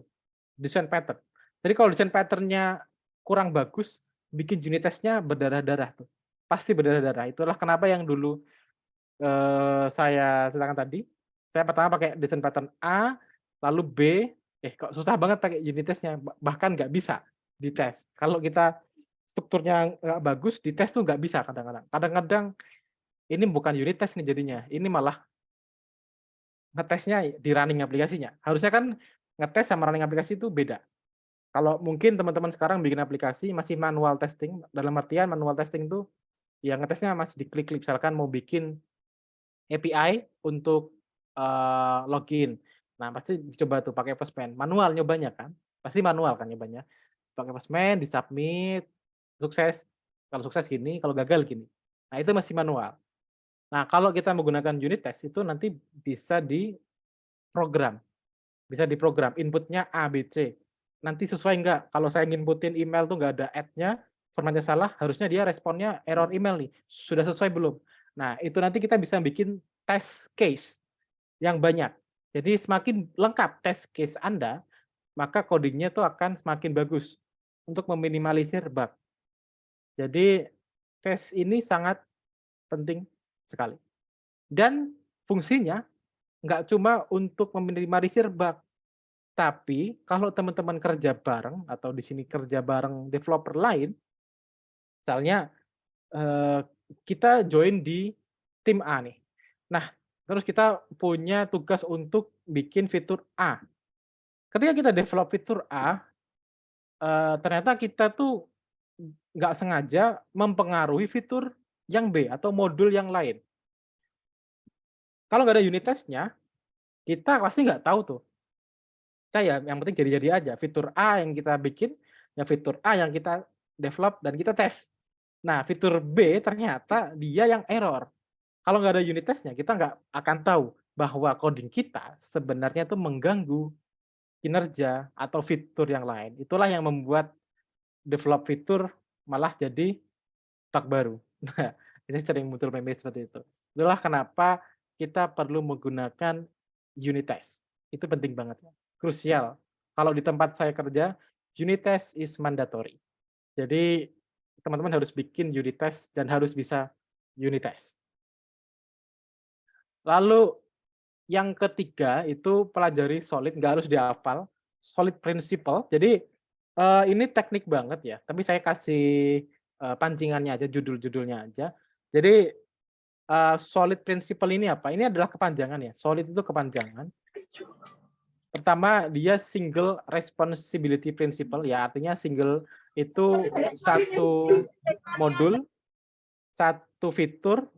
desain pattern. Jadi kalau desain pattern-nya kurang bagus, bikin unit test-nya berdarah-darah tuh, pasti berdarah-darah. Itulah kenapa yang dulu, saya ceritakan tadi, saya pertama pakai desain pattern A, lalu B, kok susah banget pakai unit test-nya, bahkan nggak bisa dites. Kalau kita strukturnya nggak bagus, dites tuh nggak bisa kadang-kadang. Kadang-kadang ini bukan unit test nih jadinya, ini malah ngetesnya di running aplikasinya. Harusnya kan ngetes sama running aplikasi itu beda. Kalau mungkin teman-teman sekarang bikin aplikasi masih manual testing, dalam artian manual testing itu ya ngetesnya masih diklik-klik, misalkan mau bikin API untuk, login. Nah, pasti dicoba tuh pakai Postman, manual nyobanya kan, pasti manual kan nyobanya. Pakai Postman, di-submit, sukses, kalau sukses gini, kalau gagal gini. Nah, itu masih manual. Nah, kalau kita menggunakan unit test itu nanti bisa diprogram, inputnya A, B, C. Nanti sesuai nggak, kalau saya nginputin email tuh nggak ada @-nya, formatnya salah, harusnya dia responnya error email nih, sudah sesuai belum? Nah, itu nanti kita bisa bikin test case yang banyak. Jadi semakin lengkap test case Anda, maka coding-nya tuh akan semakin bagus untuk meminimalisir bug. Jadi tes ini sangat penting sekali. Dan fungsinya nggak cuma untuk meminimalisir bug, tapi kalau teman-teman kerja bareng atau di sini kerja bareng developer lain, misalnya, eee, kita join di tim A nih. Nah, terus kita punya tugas untuk bikin fitur A. Ketika kita develop fitur A, ternyata kita tuh nggak sengaja mempengaruhi fitur yang B atau modul yang lain. Kalau nggak ada unit test-nya, kita pasti nggak tahu tuh. Saya, yang penting jadi-jadi aja, fitur A yang kita bikin, ya fitur A yang kita develop dan kita tes. Nah, fitur B ternyata dia yang error. Kalau nggak ada unit test-nya, kita nggak akan tahu bahwa coding kita sebenarnya itu mengganggu kinerja atau fitur yang lain. Itulah yang membuat develop fitur malah jadi bug baru. Nah, ini sering muncul meme seperti itu. Itulah kenapa kita perlu menggunakan unit test. Itu penting banget, krusial. Kalau di tempat saya kerja, unit test is mandatory. Jadi teman-teman harus bikin unit test dan harus bisa unit test. Lalu yang ketiga itu pelajari solid, nggak harus dihafal, solid principle. Jadi, ini teknik banget ya, tapi saya kasih, pancingannya aja, judul-judulnya aja. Jadi, solid principle ini apa? Ini adalah kepanjangan ya, solid itu kepanjangan. Pertama, dia single responsibility principle, ya artinya single itu satu modul, satu fitur,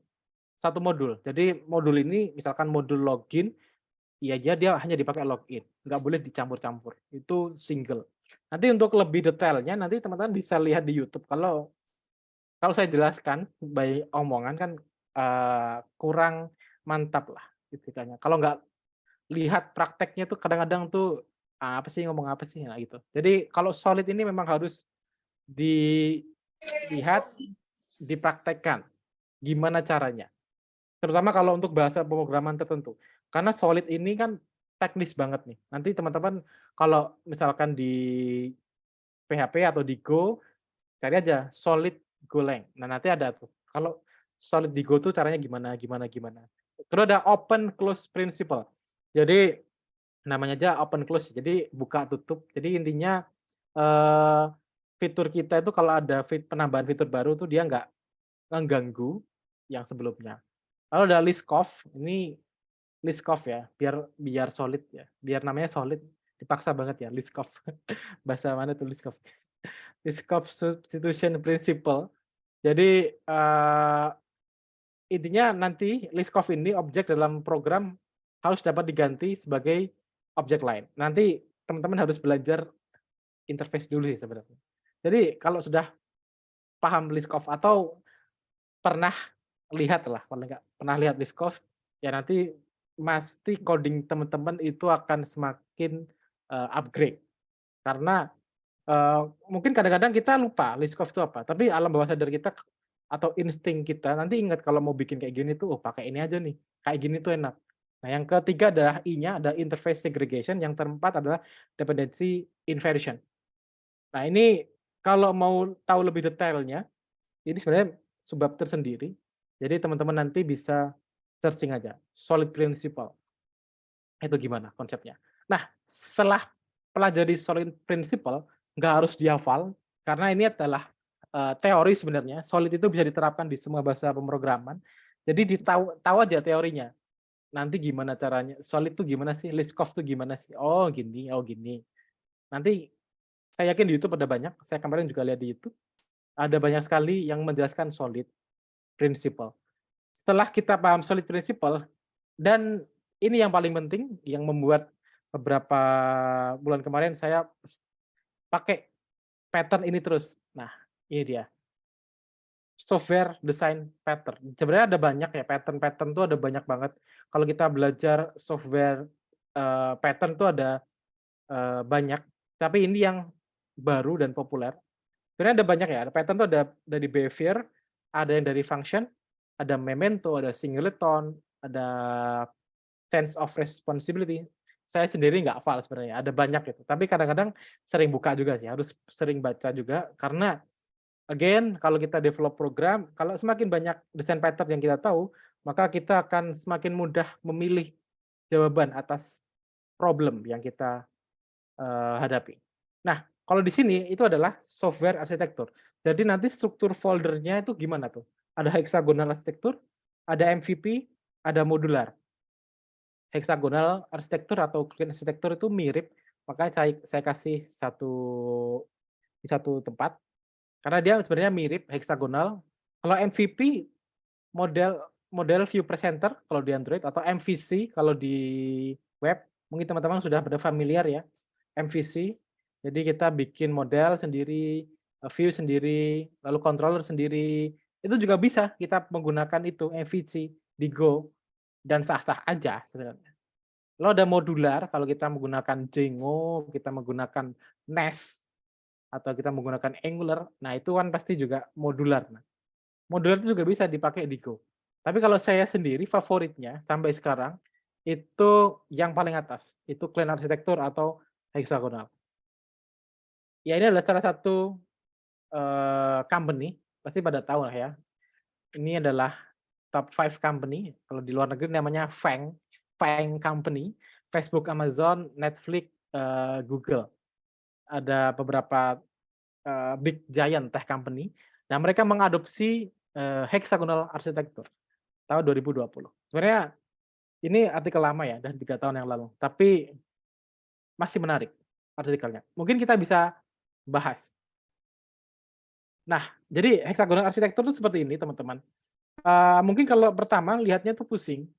satu modul. Jadi modul ini misalkan modul login, iya aja dia hanya dipakai login, nggak boleh dicampur-campur, itu single. Nanti untuk lebih detailnya nanti teman-teman bisa lihat di YouTube, kalau saya jelaskan by omongan kan, kurang mantap lah ceritanya. Kalau nggak lihat prakteknya tuh kadang-kadang tuh, apa sih, ngomong apa sih, nah gitu. Jadi kalau solid ini memang harus dilihat, dipraktekkan, gimana caranya. Terutama kalau untuk bahasa pemrograman tertentu. Karena solid ini kan teknis banget nih. Nanti teman-teman kalau misalkan di PHP atau di Go, cari aja solid Golang. Nah, nanti ada tuh. Kalau solid di Go tuh caranya gimana gimana gimana. Terus ada open close principle. Jadi namanya aja open close, jadi buka tutup. Jadi intinya, eee, fitur kita itu kalau ada penambahan fitur baru tuh dia nggak ngeganggu yang sebelumnya. Lalu ada Liskov, ini Liskov ya, biar biar solid ya, biar namanya solid, dipaksa banget ya Liskov. Bahasa mana tuh Liskov? Liskov substitution principle. Jadi, intinya nanti Liskov ini objek dalam program harus dapat diganti sebagai objek lain. Nanti teman-teman harus belajar interface dulu sih sebenarnya. Jadi kalau sudah paham Liskov atau pernah lihat lah, paling nggak pernah lihat Liskov, ya nanti pasti coding teman-teman itu akan semakin, upgrade. Karena, mungkin kadang-kadang kita lupa Liskov itu apa, tapi alam bawah sadar kita atau insting kita nanti ingat kalau mau bikin kayak gini tuh, "Oh pakai ini aja nih, kayak gini tuh enak." Nah yang ketiga adalah I-nya, ada interface segregation, yang keempat adalah dependency inversion. Nah ini kalau mau tahu lebih detailnya, ini sebenarnya subbab tersendiri. Jadi teman-teman nanti bisa searching aja, solid principle, itu gimana konsepnya. Nah, setelah pelajari solid principle, nggak harus dihafal, karena ini adalah, teori sebenarnya, solid itu bisa diterapkan di semua bahasa pemrograman. Jadi tahu aja teorinya, nanti gimana caranya, solid itu gimana sih, Liskov itu gimana sih, oh gini, oh gini. Nanti saya yakin di YouTube ada banyak, saya kemarin juga lihat di YouTube, ada banyak sekali yang menjelaskan solid principle. Setelah kita paham solid principle, dan ini yang paling penting, yang membuat beberapa bulan kemarin saya pakai pattern ini terus. Nah, ini dia, software design pattern. Sebenarnya ada banyak ya, pattern-pattern tuh ada banyak banget. Kalau kita belajar software, pattern tuh ada, banyak, tapi ini yang baru dan populer. Sebenarnya ada banyak ya, ada pattern tuh ada dari behavior, ada yang dari function, ada memento, ada singleton, ada sense of responsibility. Saya sendiri nggak hafal sebenarnya, ada banyak gitu. Tapi kadang-kadang sering buka juga sih, harus sering baca juga karena again kalau kita develop program, kalau semakin banyak desain pattern yang kita tahu, maka kita akan semakin mudah memilih jawaban atas problem yang kita, hadapi. Nah, kalau di sini itu adalah software arsitektur. Jadi nanti struktur foldernya itu gimana tuh? Ada hexagonal arsitektur, ada MVP, ada modular. Hexagonal arsitektur atau clean arsitektur itu mirip, makanya saya kasih di satu tempat, karena dia sebenarnya mirip hexagonal. Kalau MVP model model view presenter kalau di Android atau MVC kalau di web, mungkin teman-teman sudah pada familiar ya, MVC. Jadi kita bikin model sendiri, view sendiri, lalu controller sendiri. Itu juga bisa kita menggunakan itu MVC di Go dan sah-sah aja sebenarnya. Lalu ada modular, kalau kita menggunakan Django, kita menggunakan Nest, atau kita menggunakan Angular, nah itu kan pasti juga modular. Nah, modular itu juga bisa dipakai di Go. Tapi kalau saya sendiri favoritnya sampai sekarang, itu yang paling atas, itu clean arsitektur atau hexagonal. Ya ini adalah salah satu, company, pasti pada tahu lah ya, ini adalah top 5 company, kalau di luar negeri namanya FAANG company, Facebook, Amazon, Netflix, Google. Ada beberapa, big giant tech company. Nah, mereka mengadopsi, hexagonal architecture tahun 2020. Sebenarnya ini artikel lama ya, dan 3 tahun yang lalu, tapi masih menarik artikelnya. Mungkin kita bisa bahas. Nah, jadi hexagonal architecture itu seperti ini, teman-teman. Mungkin kalau pertama lihatnya tuh pusing,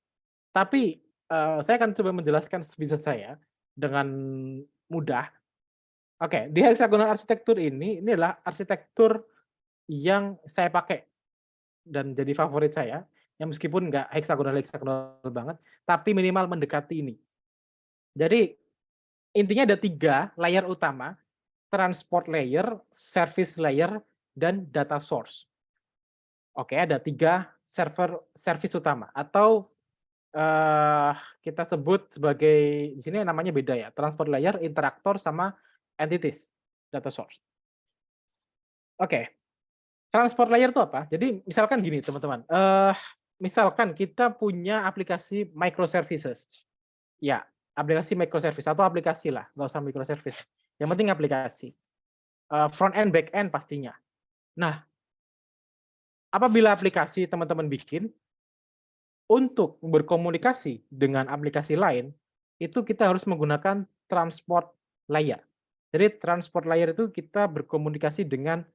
tapi, saya akan coba menjelaskan sebisa saya dengan mudah. Oke, di hexagonal arsitektur ini adalah arsitektur yang saya pakai dan jadi favorit saya, yang meskipun nggak hexagonal-hexagonal banget, tapi minimal mendekati ini. Jadi intinya ada 3 layer utama, transport layer, service layer, dan data source. Oke, ada 3 service utama atau, kita sebut sebagai di sini namanya beda ya, transport layer, interaktor, sama entities, data source. Oke, transport layer itu apa? Jadi misalkan gini teman-teman, misalkan kita punya aplikasi microservices. Ya, aplikasi microservice atau aplikasi lah, nggak usah microservice. Yang penting aplikasi. Front end, back end pastinya. Nah, apabila aplikasi teman-teman bikin, untuk berkomunikasi dengan aplikasi lain, itu kita harus menggunakan transport layer. Jadi transport layer itu kita berkomunikasi dengan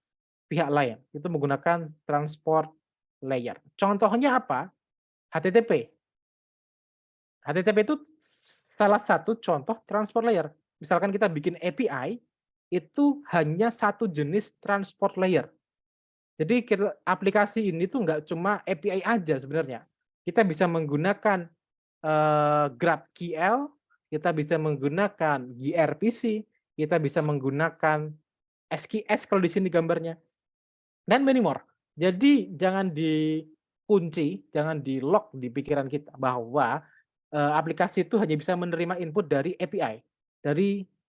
pihak lain, itu menggunakan transport layer. Contohnya apa? HTTP. HTTP itu salah satu contoh transport layer. Misalkan kita bikin API, itu hanya satu jenis transport layer. Jadi aplikasi ini tuh nggak cuma API aja sebenarnya. Kita bisa menggunakan GraphQL, kita bisa menggunakan gRPC, kita bisa menggunakan SQS kalau di sini gambarnya, dan many more. Jadi jangan dikunci, jangan di-lock di pikiran kita bahwa aplikasi itu hanya bisa menerima input dari API,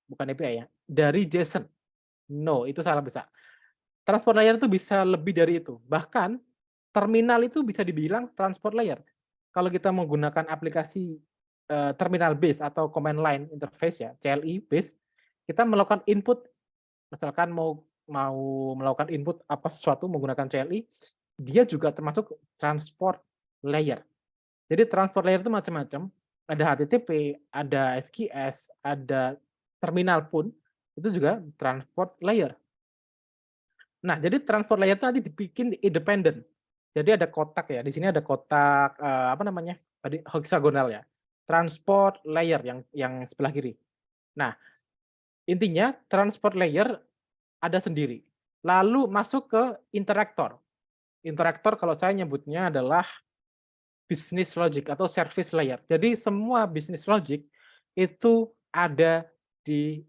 bukan API ya, dari JSON. No, itu salah besar. Transport layer itu bisa lebih dari itu. Bahkan terminal itu bisa dibilang transport layer. Kalau kita menggunakan aplikasi terminal base atau command line interface ya, CLI base, kita melakukan input, misalkan mau mau melakukan input apa sesuatu menggunakan CLI, dia juga termasuk transport layer. Jadi transport layer itu macam-macam, ada HTTP, ada SQS, ada terminal pun, itu juga transport layer. Nah, jadi transport layer itu nanti dibikin independen. Jadi ada kotak ya, di sini ada kotak, apa namanya, tadi hexagonal ya, transport layer yang sebelah kiri. Nah, intinya transport layer ada sendiri, lalu masuk ke interaktor. Interaktor kalau saya nyebutnya adalah business logic atau service layer. Jadi semua business logic itu ada di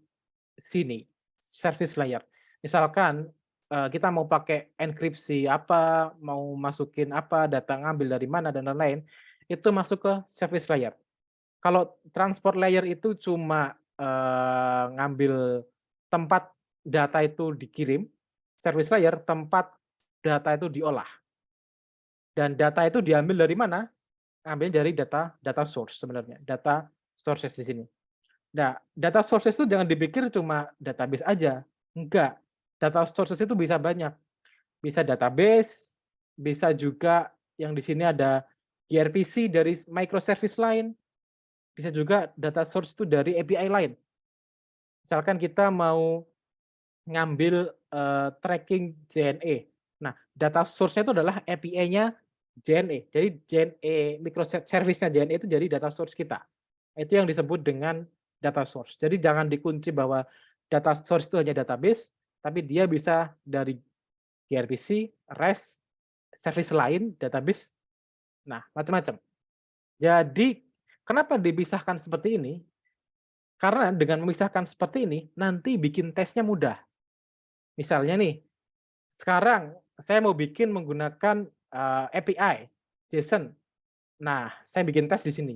sini, service layer. Misalkan, kita mau pakai enkripsi apa, mau masukin apa, data ngambil dari mana dan lain-lain, itu masuk ke service layer. Kalau transport layer itu cuma, ngambil tempat data itu dikirim, service layer tempat data itu diolah. Dan data itu diambil dari mana? Ambil dari data source sebenarnya, data sources di sini. Nah, data sources itu jangan dipikir cuma database aja, enggak. Data sources itu bisa banyak, bisa database, bisa juga yang di sini ada gRPC dari microservice lain, bisa juga data source itu dari API lain. Misalkan kita mau ngambil, tracking JNE. Nah, data source-nya itu adalah API-nya JNE. Jadi JNE microservice-nya JNE itu jadi data source kita. Itu yang disebut dengan data source. Jadi jangan dikunci bahwa data source itu hanya database, tapi dia bisa dari gRPC, REST, service lain, database, nah macam-macam. Jadi kenapa dipisahkan seperti ini? Karena dengan memisahkan seperti ini, nanti bikin tesnya mudah. Misalnya nih, sekarang saya mau bikin menggunakan, API, JSON. Nah, saya bikin tes di sini,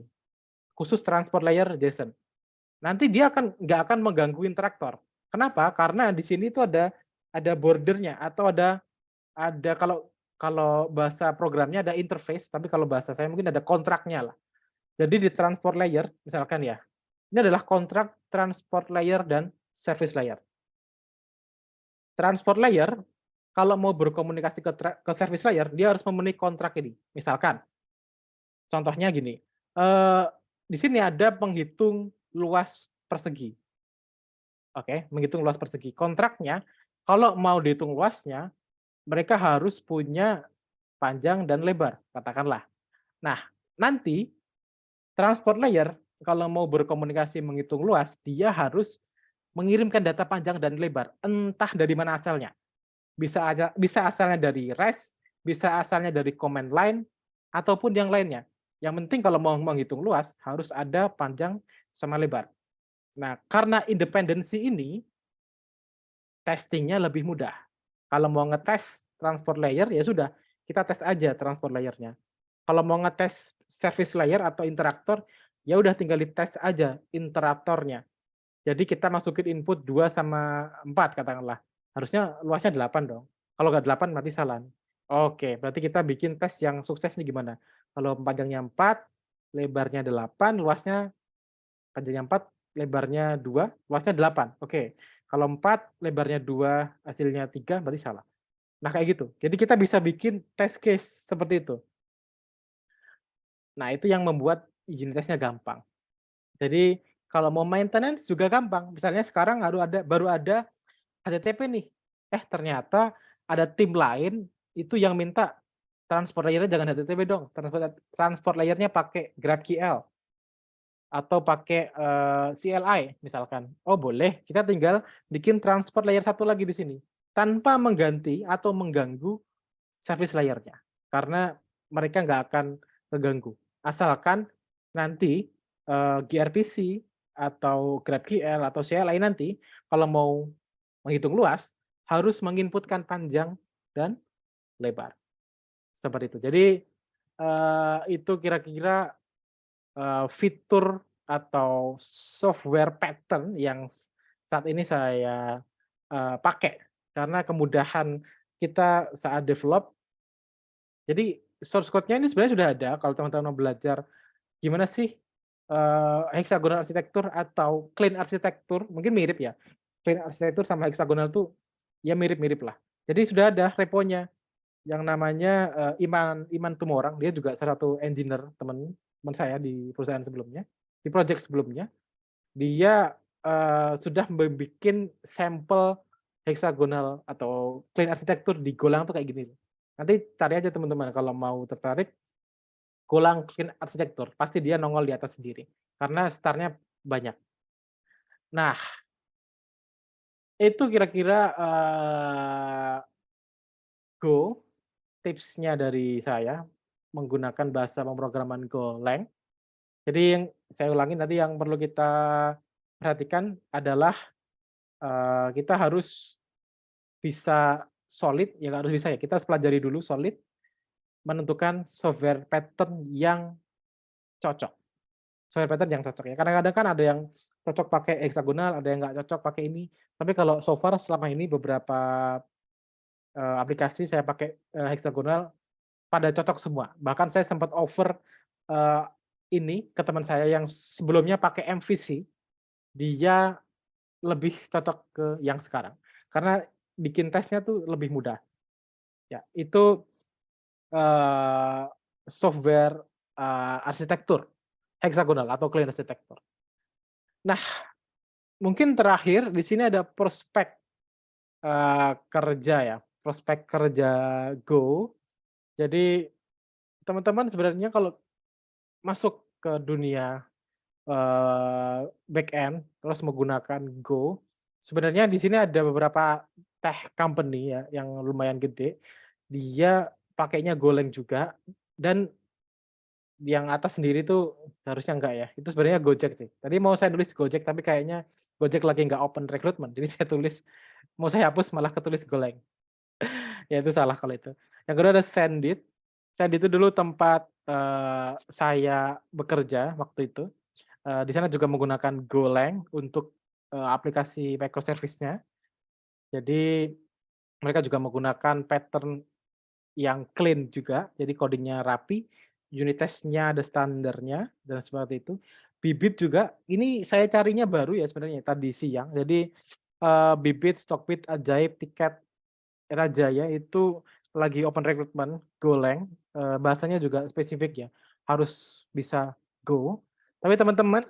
khusus transport layer JSON. Nanti dia nggak akan mengganggu interaktor. Kenapa? Karena di sini itu ada bordernya atau ada kalau kalau bahasa programnya ada interface, tapi kalau bahasa saya mungkin ada kontraknya lah. Jadi di transport layer, misalkan ya, ini adalah kontrak transport layer dan service layer. Transport layer, kalau mau berkomunikasi ke service layer, dia harus memenuhi kontrak ini. Misalkan, contohnya gini, di sini ada penghitung luas persegi. Oke, menghitung luas persegi. Kontraknya, kalau mau dihitung luasnya, mereka harus punya panjang dan lebar, katakanlah. Nah, nanti transport layer kalau mau berkomunikasi menghitung luas, dia harus mengirimkan data panjang dan lebar, entah dari mana asalnya. Bisa asalnya dari REST, bisa asalnya dari command line, ataupun yang lainnya. Yang penting kalau mau menghitung luas, harus ada panjang sama lebar. Nah, karena independensi ini, testingnya lebih mudah. Kalau mau ngetes transport layer, ya sudah, kita tes aja transport layernya. Kalau mau ngetes service layer atau interaktor, ya udah tinggal dites aja interaktornya. Jadi kita masukin input 2 sama 4 katakanlah. Harusnya luasnya 8 dong. Kalau nggak 8 berarti salah. Oke, berarti kita bikin tes yang sukses nih gimana? Kalau panjangnya 4, lebarnya 8, panjangnya 4, lebarnya 2, luasnya 8. Oke. Kalau 4, lebarnya 2, hasilnya 3, berarti salah. Nah, kayak gitu. Jadi kita bisa bikin test case seperti itu. Nah, itu yang membuat unit test-nya gampang. Jadi kalau mau maintenance juga gampang. Misalnya sekarang baru ada HTTP nih. Ternyata ada tim lain itu yang minta transport layer-nya jangan HTTP dong, transport layer-nya pakai GraphQL. atau pakai CLI misalkan. Oh boleh, kita tinggal bikin transport layer 1 lagi di sini tanpa mengganti atau mengganggu service layernya. Karena mereka nggak akan keganggu. Asalkan nanti gRPC atau GraphQL atau CLI nanti kalau mau menghitung luas harus menginputkan panjang dan lebar. Seperti itu. Jadi itu kira-kira fitur atau software pattern yang saat ini saya pakai karena kemudahan kita saat develop. Jadi source code-nya ini sebenarnya sudah ada kalau teman-teman mau belajar gimana sih hexagonal arsitektur atau clean arsitektur, mungkin mirip ya. Clean arsitektur sama hexagonal tuh ya mirip-mirip lah. Jadi sudah ada reponya yang namanya Iman Iman Tumorang, dia juga salah satu engineer teman teman saya di perusahaan sebelumnya, di project sebelumnya. Dia sudah membuat sampel hexagonal atau clean arsitektur di Golang tuh kayak gini. Nanti cari aja teman-teman kalau mau tertarik, Golang clean arsitektur, pasti dia nongol di atas sendiri, karena start-nya banyak. Nah, itu kira-kira Go, tipsnya dari saya, menggunakan bahasa pemrograman Golang. Jadi yang saya ulangi tadi yang perlu kita perhatikan adalah, kita harus bisa solid, ya nggak harus bisa ya, kita harus pelajari dulu solid, menentukan software pattern yang cocok. Software pattern yang cocok ya. Kadang-kadang kan ada yang cocok pakai hexagonal, ada yang nggak cocok pakai ini. Tapi kalau so far selama ini beberapa aplikasi saya pakai hexagonal pada cocok semua. Bahkan saya sempat offer eee, ini ke teman saya yang sebelumnya pakai MVC, dia lebih cocok ke yang sekarang. Karena bikin tesnya tuh lebih mudah. Ya, itu eee, software arsitektur hexagonal atau clean arsitektur. Nah, mungkin terakhir di sini ada prospek kerja ya, prospek kerja Go. Jadi teman-teman sebenarnya kalau masuk ke dunia back end, terus menggunakan Go, sebenarnya di sini ada beberapa tech company ya, yang lumayan gede, dia pakainya Golang juga, dan yang atas sendiri tuh harusnya enggak ya, itu sebenarnya Gojek sih. Tadi mau saya nulis Gojek, tapi kayaknya Gojek lagi nggak open recruitment, jadi saya tulis mau saya hapus malah ketulis Golang. Ya itu salah kalau itu. Yang kedua ada Sendit. Sendit itu dulu tempat saya bekerja waktu itu. Di sana juga menggunakan Golang untuk aplikasi microservice-nya. Jadi mereka juga menggunakan pattern yang clean juga, jadi codingnya rapi, unit test-nya ada standarnya dan seperti itu. Bibit juga, ini saya carinya baru ya sebenarnya tadi siang. Jadi Bibit, Stockbit, Ajaib, Tiket, Erajaya itu lagi open recruitment Golang, bahasanya juga spesifik ya, harus bisa Go. Tapi teman-teman,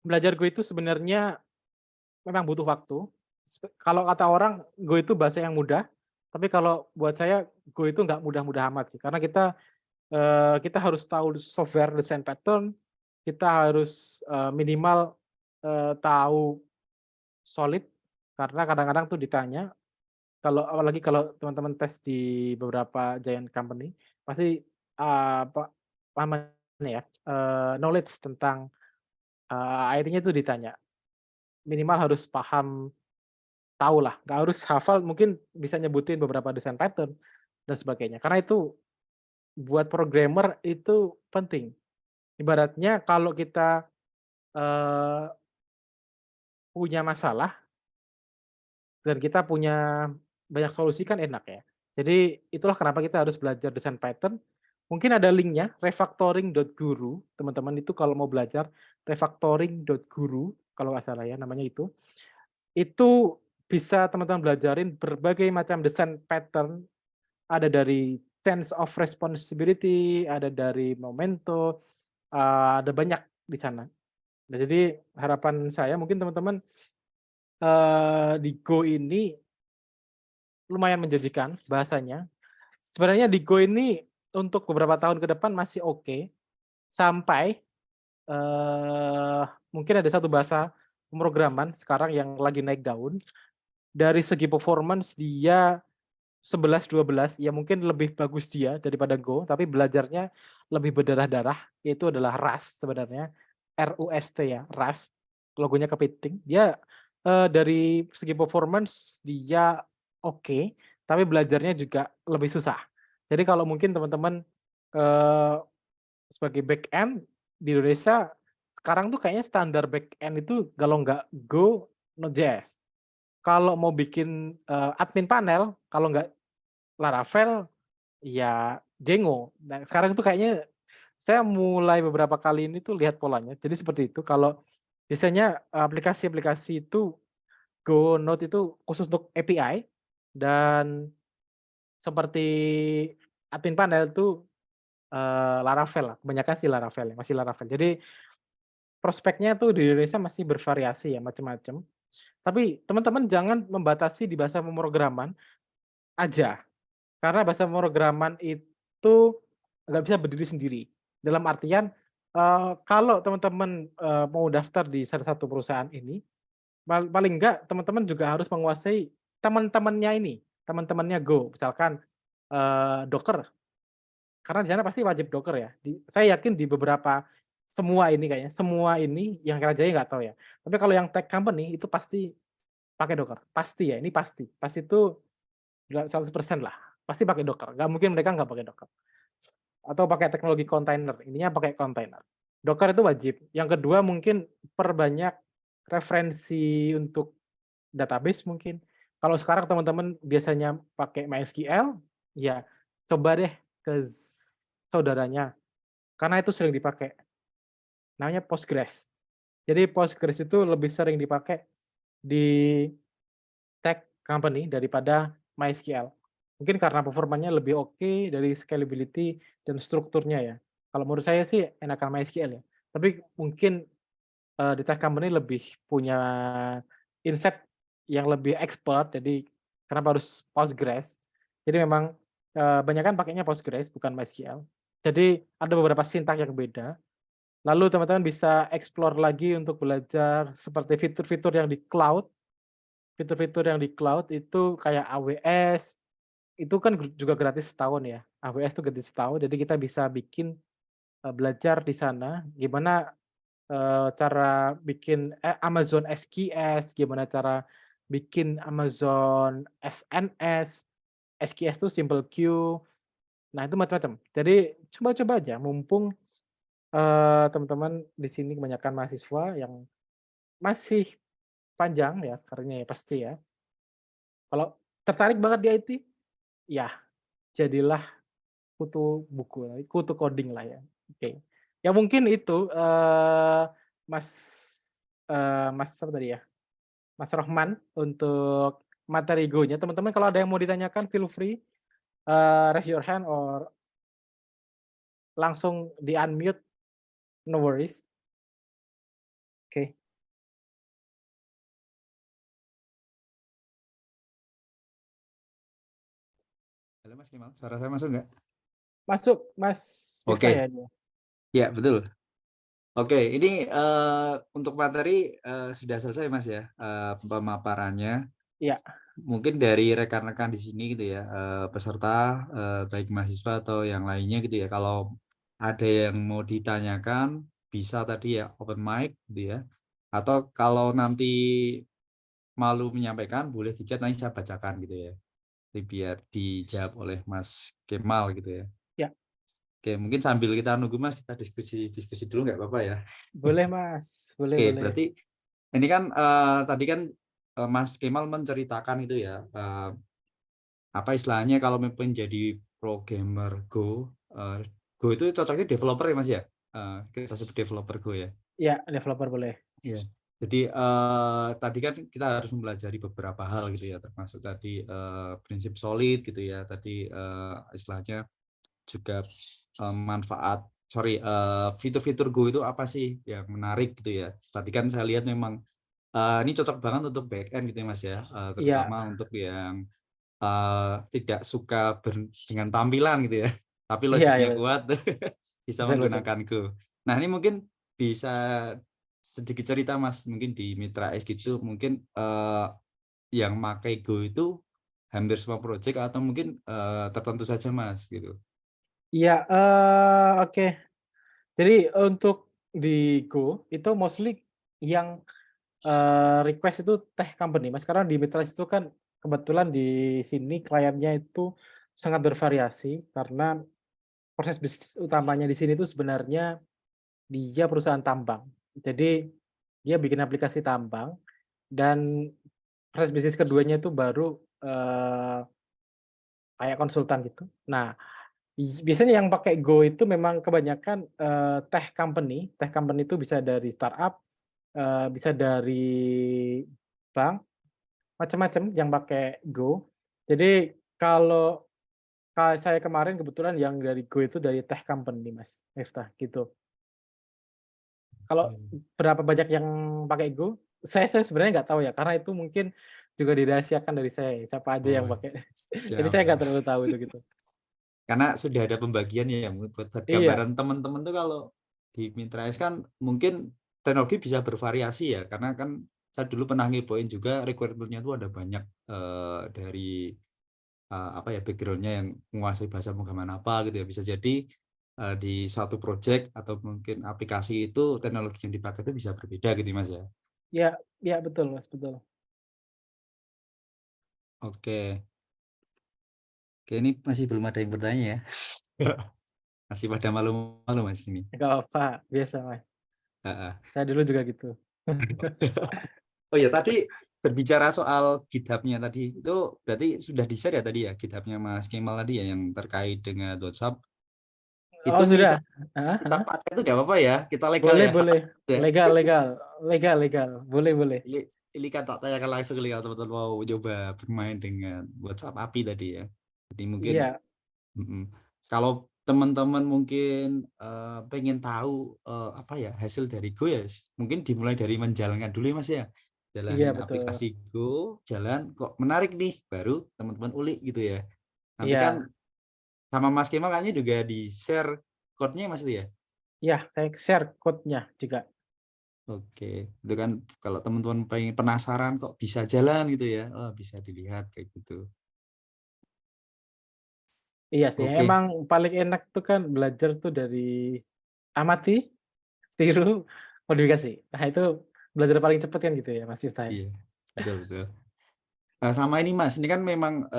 belajar Go itu sebenarnya memang butuh waktu. Kalau kata orang, Go itu bahasa yang mudah, tapi kalau buat saya Go itu nggak mudah-mudah amat sih, karena kita harus tahu software design pattern, kita harus minimal tahu solid, karena kadang-kadang tuh ditanya, apalagi kalau teman-teman tes di beberapa giant company, pasti apa namanya ya, knowledge tentang IT-nya itu ditanya. Minimal harus paham, tahu lah, nggak harus hafal, mungkin bisa nyebutin beberapa desain pattern dan sebagainya. Karena itu buat programmer itu penting. Ibaratnya kalau kita eee, punya masalah dan kita punya banyak solusi kan enak ya. Jadi itulah kenapa kita harus belajar desain pattern. Mungkin ada linknya refactoring.guru, teman-teman itu kalau mau belajar refactoring.guru kalau nggak salah ya namanya itu. Itu bisa teman-teman belajarin berbagai macam desain pattern, ada dari sense of responsibility, ada dari momento, ada banyak di sana. Nah, jadi harapan saya mungkin teman-teman, di Go ini lumayan menjanjikan bahasanya. Sebenarnya di Go ini untuk beberapa tahun ke depan masih oke, sampai mungkin ada satu bahasa pemrograman sekarang yang lagi naik daun. Dari segi performance dia 11-12, ya mungkin lebih bagus dia daripada Go, tapi belajarnya lebih berdarah-darah, yaitu adalah Rust sebenarnya, RUST ya, Rust, logonya kepiting. Dia, dari segi performance dia oke, tapi belajarnya juga lebih susah. Jadi kalau mungkin teman-teman, eee, sebagai back end di Indonesia, sekarang tuh kayaknya standar back end itu kalau nggak Go, Node.js. Kalau mau bikin, admin panel, kalau nggak Laravel, ya Django. Nah, sekarang tuh kayaknya saya mulai beberapa kali ini tuh lihat polanya. Jadi seperti itu, kalau biasanya aplikasi-aplikasi itu Go, Node itu khusus untuk API dan seperti admin panel tuh, Laravel lah, kebanyakan sih Laravel ya, masih Laravel. Jadi prospeknya tuh di Indonesia masih bervariasi ya, macam-macam. Tapi teman-teman jangan membatasi di bahasa pemrograman aja. Karena bahasa pemrograman itu nggak bisa berdiri sendiri. Dalam artian, kalau teman-teman, mau daftar di salah satu perusahaan ini, paling enggak teman-teman juga harus menguasai teman-temannya ini, teman-temannya Go. Misalkan, Docker, karena di sana pasti wajib Docker ya. Saya yakin di beberapa semua ini kayaknya, semua ini yang kerjanya nggak tahu ya. Tapi kalau yang tech company itu pasti pakai Docker, pasti ya, ini pasti. Pasti itu 100% lah, pasti pakai Docker, nggak mungkin mereka nggak pakai Docker. Atau pakai teknologi kontainer, intinya pakai kontainer. Docker itu wajib. Yang kedua mungkin perbanyak referensi untuk database mungkin. Kalau sekarang teman-teman biasanya pakai MySQL, ya coba deh ke saudaranya, karena itu sering dipakai, namanya Postgres. Jadi Postgres itu lebih sering dipakai di tech company daripada MySQL. Mungkin karena performanya lebih oke dari scalability dan strukturnya ya. Kalau menurut saya sih enakan MySQL ya. Tapi mungkin, di tech company lebih punya insight yang lebih expert, jadi kenapa harus Postgres. Jadi memang, banyakan pakainya Postgres bukan MySQL. Jadi ada beberapa sintak yang beda, lalu teman-teman bisa explore lagi untuk belajar seperti fitur-fitur yang di cloud. Fitur-fitur yang di cloud itu kayak AWS, itu kan juga gratis setahun ya. AWS itu gratis setahun, jadi kita bisa bikin, belajar di sana gimana, cara bikin Amazon SQS, gimana cara bikin Amazon SNS, SQS itu Simple Queue, nah itu macam-macam. Jadi coba-coba aja mumpung, teman-teman di sini kebanyakan mahasiswa yang masih panjang ya karirnya ya pasti ya. Kalau tertarik banget di IT, ya jadilah kutu buku, kutu coding lah ya, oke. Ya mungkin itu, Mas, Mas apa tadi ya, Mas Rohman untuk materi Go-nya. Teman-teman kalau ada yang mau ditanyakan feel free, raise your hand or langsung di-unmute, no worries. Oke. Halo Mas Kemal, suara saya masuk nggak? Masuk, Mas Miftah ya Oke, dia? ya betul. Oke, ini untuk materi sudah selesai Mas ya, pemaparannya. Iya. Mungkin dari rekan-rekan di sini gitu ya, peserta baik mahasiswa atau yang lainnya gitu ya, kalau ada yang mau ditanyakan bisa tadi ya open mic gitu ya, atau kalau nanti malu menyampaikan boleh di chat, nanti saya bacakan gitu ya, jadi biar dijawab oleh Mas Kemal gitu ya. Ya. Oke, mungkin sambil kita nunggu Mas, kita diskusi dulu nggak apa-apa ya? Boleh Mas, boleh Oke, boleh. berarti ini kan tadi kan Mas Kemal menceritakan itu ya, apa istilahnya kalau menjadi programmer Go, Go itu cocoknya developer ya Mas ya? Kita sebut developer Go ya? Iya, developer boleh. Iya. Jadi tadi kan kita harus mempelajari beberapa hal gitu ya, termasuk tadi prinsip solid gitu ya, tadi istilahnya juga fitur-fitur Go itu apa sih yang menarik gitu ya. Tadi kan saya lihat memang ini cocok banget untuk back end gitu ya Mas ya, Iya. terutama untuk yang tidak suka dengan tampilan gitu ya, tapi Iya iya logiknya betul. kuat. bisa Betul, betul. menggunakan Go. Nah, ini mungkin bisa sedikit cerita Mas, mungkin di Mitra S gitu, mungkin yang pakai Go itu hampir semua project atau mungkin tertentu saja Mas gitu. Iya, oke. Jadi untuk di Go itu mostly yang request itu tech company, Mas, karena di Mitra itu kan kebetulan di sini kliennya itu sangat bervariasi karena proses bisnis utamanya di sini itu sebenarnya dia perusahaan tambang. Jadi dia bikin aplikasi tambang dan proses bisnis keduanya itu baru, kayak konsultan gitu. Nah, biasanya yang pakai Go itu memang kebanyakan, tech company itu bisa dari startup, bisa dari bank, macam-macam yang pakai Go. Jadi kalau saya kemarin kebetulan yang dari Go itu dari tech company, Mas Miftah, gitu. Kalau berapa banyak yang pakai Go, saya sebenarnya nggak tahu ya, karena itu mungkin juga dirahasiakan dari saya, siapa aja yang Oh, pakai. Jadi siap, saya nggak siap. terlalu tahu itu, gitu. Karena sudah ada pembagian ya, buat Iya, gambaran teman-teman tuh kalau di Mitra S kan mungkin teknologi bisa bervariasi ya, karena kan saya dulu pernah ngepoin juga requirement-nya tuh ada banyak dari apa ya background-nya yang menguasai bahasa pemrograman apa gitu ya. Bisa jadi di suatu project atau mungkin aplikasi itu teknologi yang dipakai itu bisa berbeda gitu Mas ya. iya, iya, betul, Mas, betul. Oke. Oke, ini masih belum ada yang bertanya ya. Masih pada malu-malu Mas ini. Nggak apa-apa, biasa, Mas. Heeh. Saya dulu juga gitu. Oh ya, tadi berbicara soal GitHub-nya tadi, itu berarti sudah di-share ya tadi ya GitHub-nya Mas Kemal tadi ya yang terkait dengan WhatsApp. Itu Oh, misal sudah? Heeh, kita heeh. pakai itu nggak apa-apa ya, kita legal Boleh, ya. boleh. Ya. Legal, legal. Legal, legal. Boleh, boleh. Ini, ini kan tak tanyakan langsung kali kalau teman-teman mau coba bermain dengan WhatsApp API tadi ya. Jadi mungkin Iya, kalau teman-teman mungkin pengen tahu apa ya hasil dari Go ya, mungkin dimulai dari menjalankan dulu ya Mas ya. iya, Jalanin betul. aplikasi Go, jalan kok menarik nih, baru teman-teman ulik gitu ya. Nanti kan Iya, sama Mas Kemal kayaknya juga di-share code-nya Mas itu ya. iya, saya share code-nya juga. Oke, itu kan kalau teman-teman pengen penasaran kok bisa jalan gitu ya, oh bisa dilihat kayak gitu. Iya sih, Oke, emang paling enak tuh kan belajar tuh dari amati, tiru, modifikasi. Nah, itu belajar paling cepet kan gitu ya, Mas Miftah ya? iya, betul betul. Sama ini Mas, ini kan memang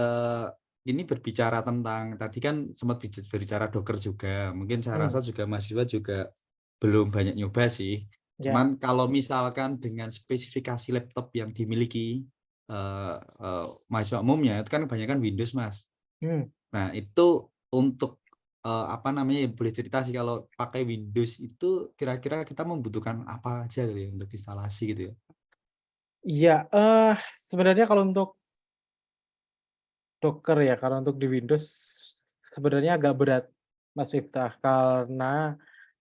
ini berbicara tentang tadi kan sempat berbicara Docker juga. Mungkin saya rasa Hmm, juga mahasiswa juga belum banyak nyoba sih. ya, Cuman kalau misalkan dengan spesifikasi laptop yang dimiliki mahasiswa umumnya itu kan kebanyakan Windows Mas. hmm. Nah itu untuk apa namanya ya boleh cerita sih kalau pakai Windows itu kira-kira kita membutuhkan apa aja gitu ya untuk instalasi gitu ya. Iya, sebenarnya kalau untuk Docker ya, kalau untuk di Windows sebenarnya agak berat, Mas Miftah, karena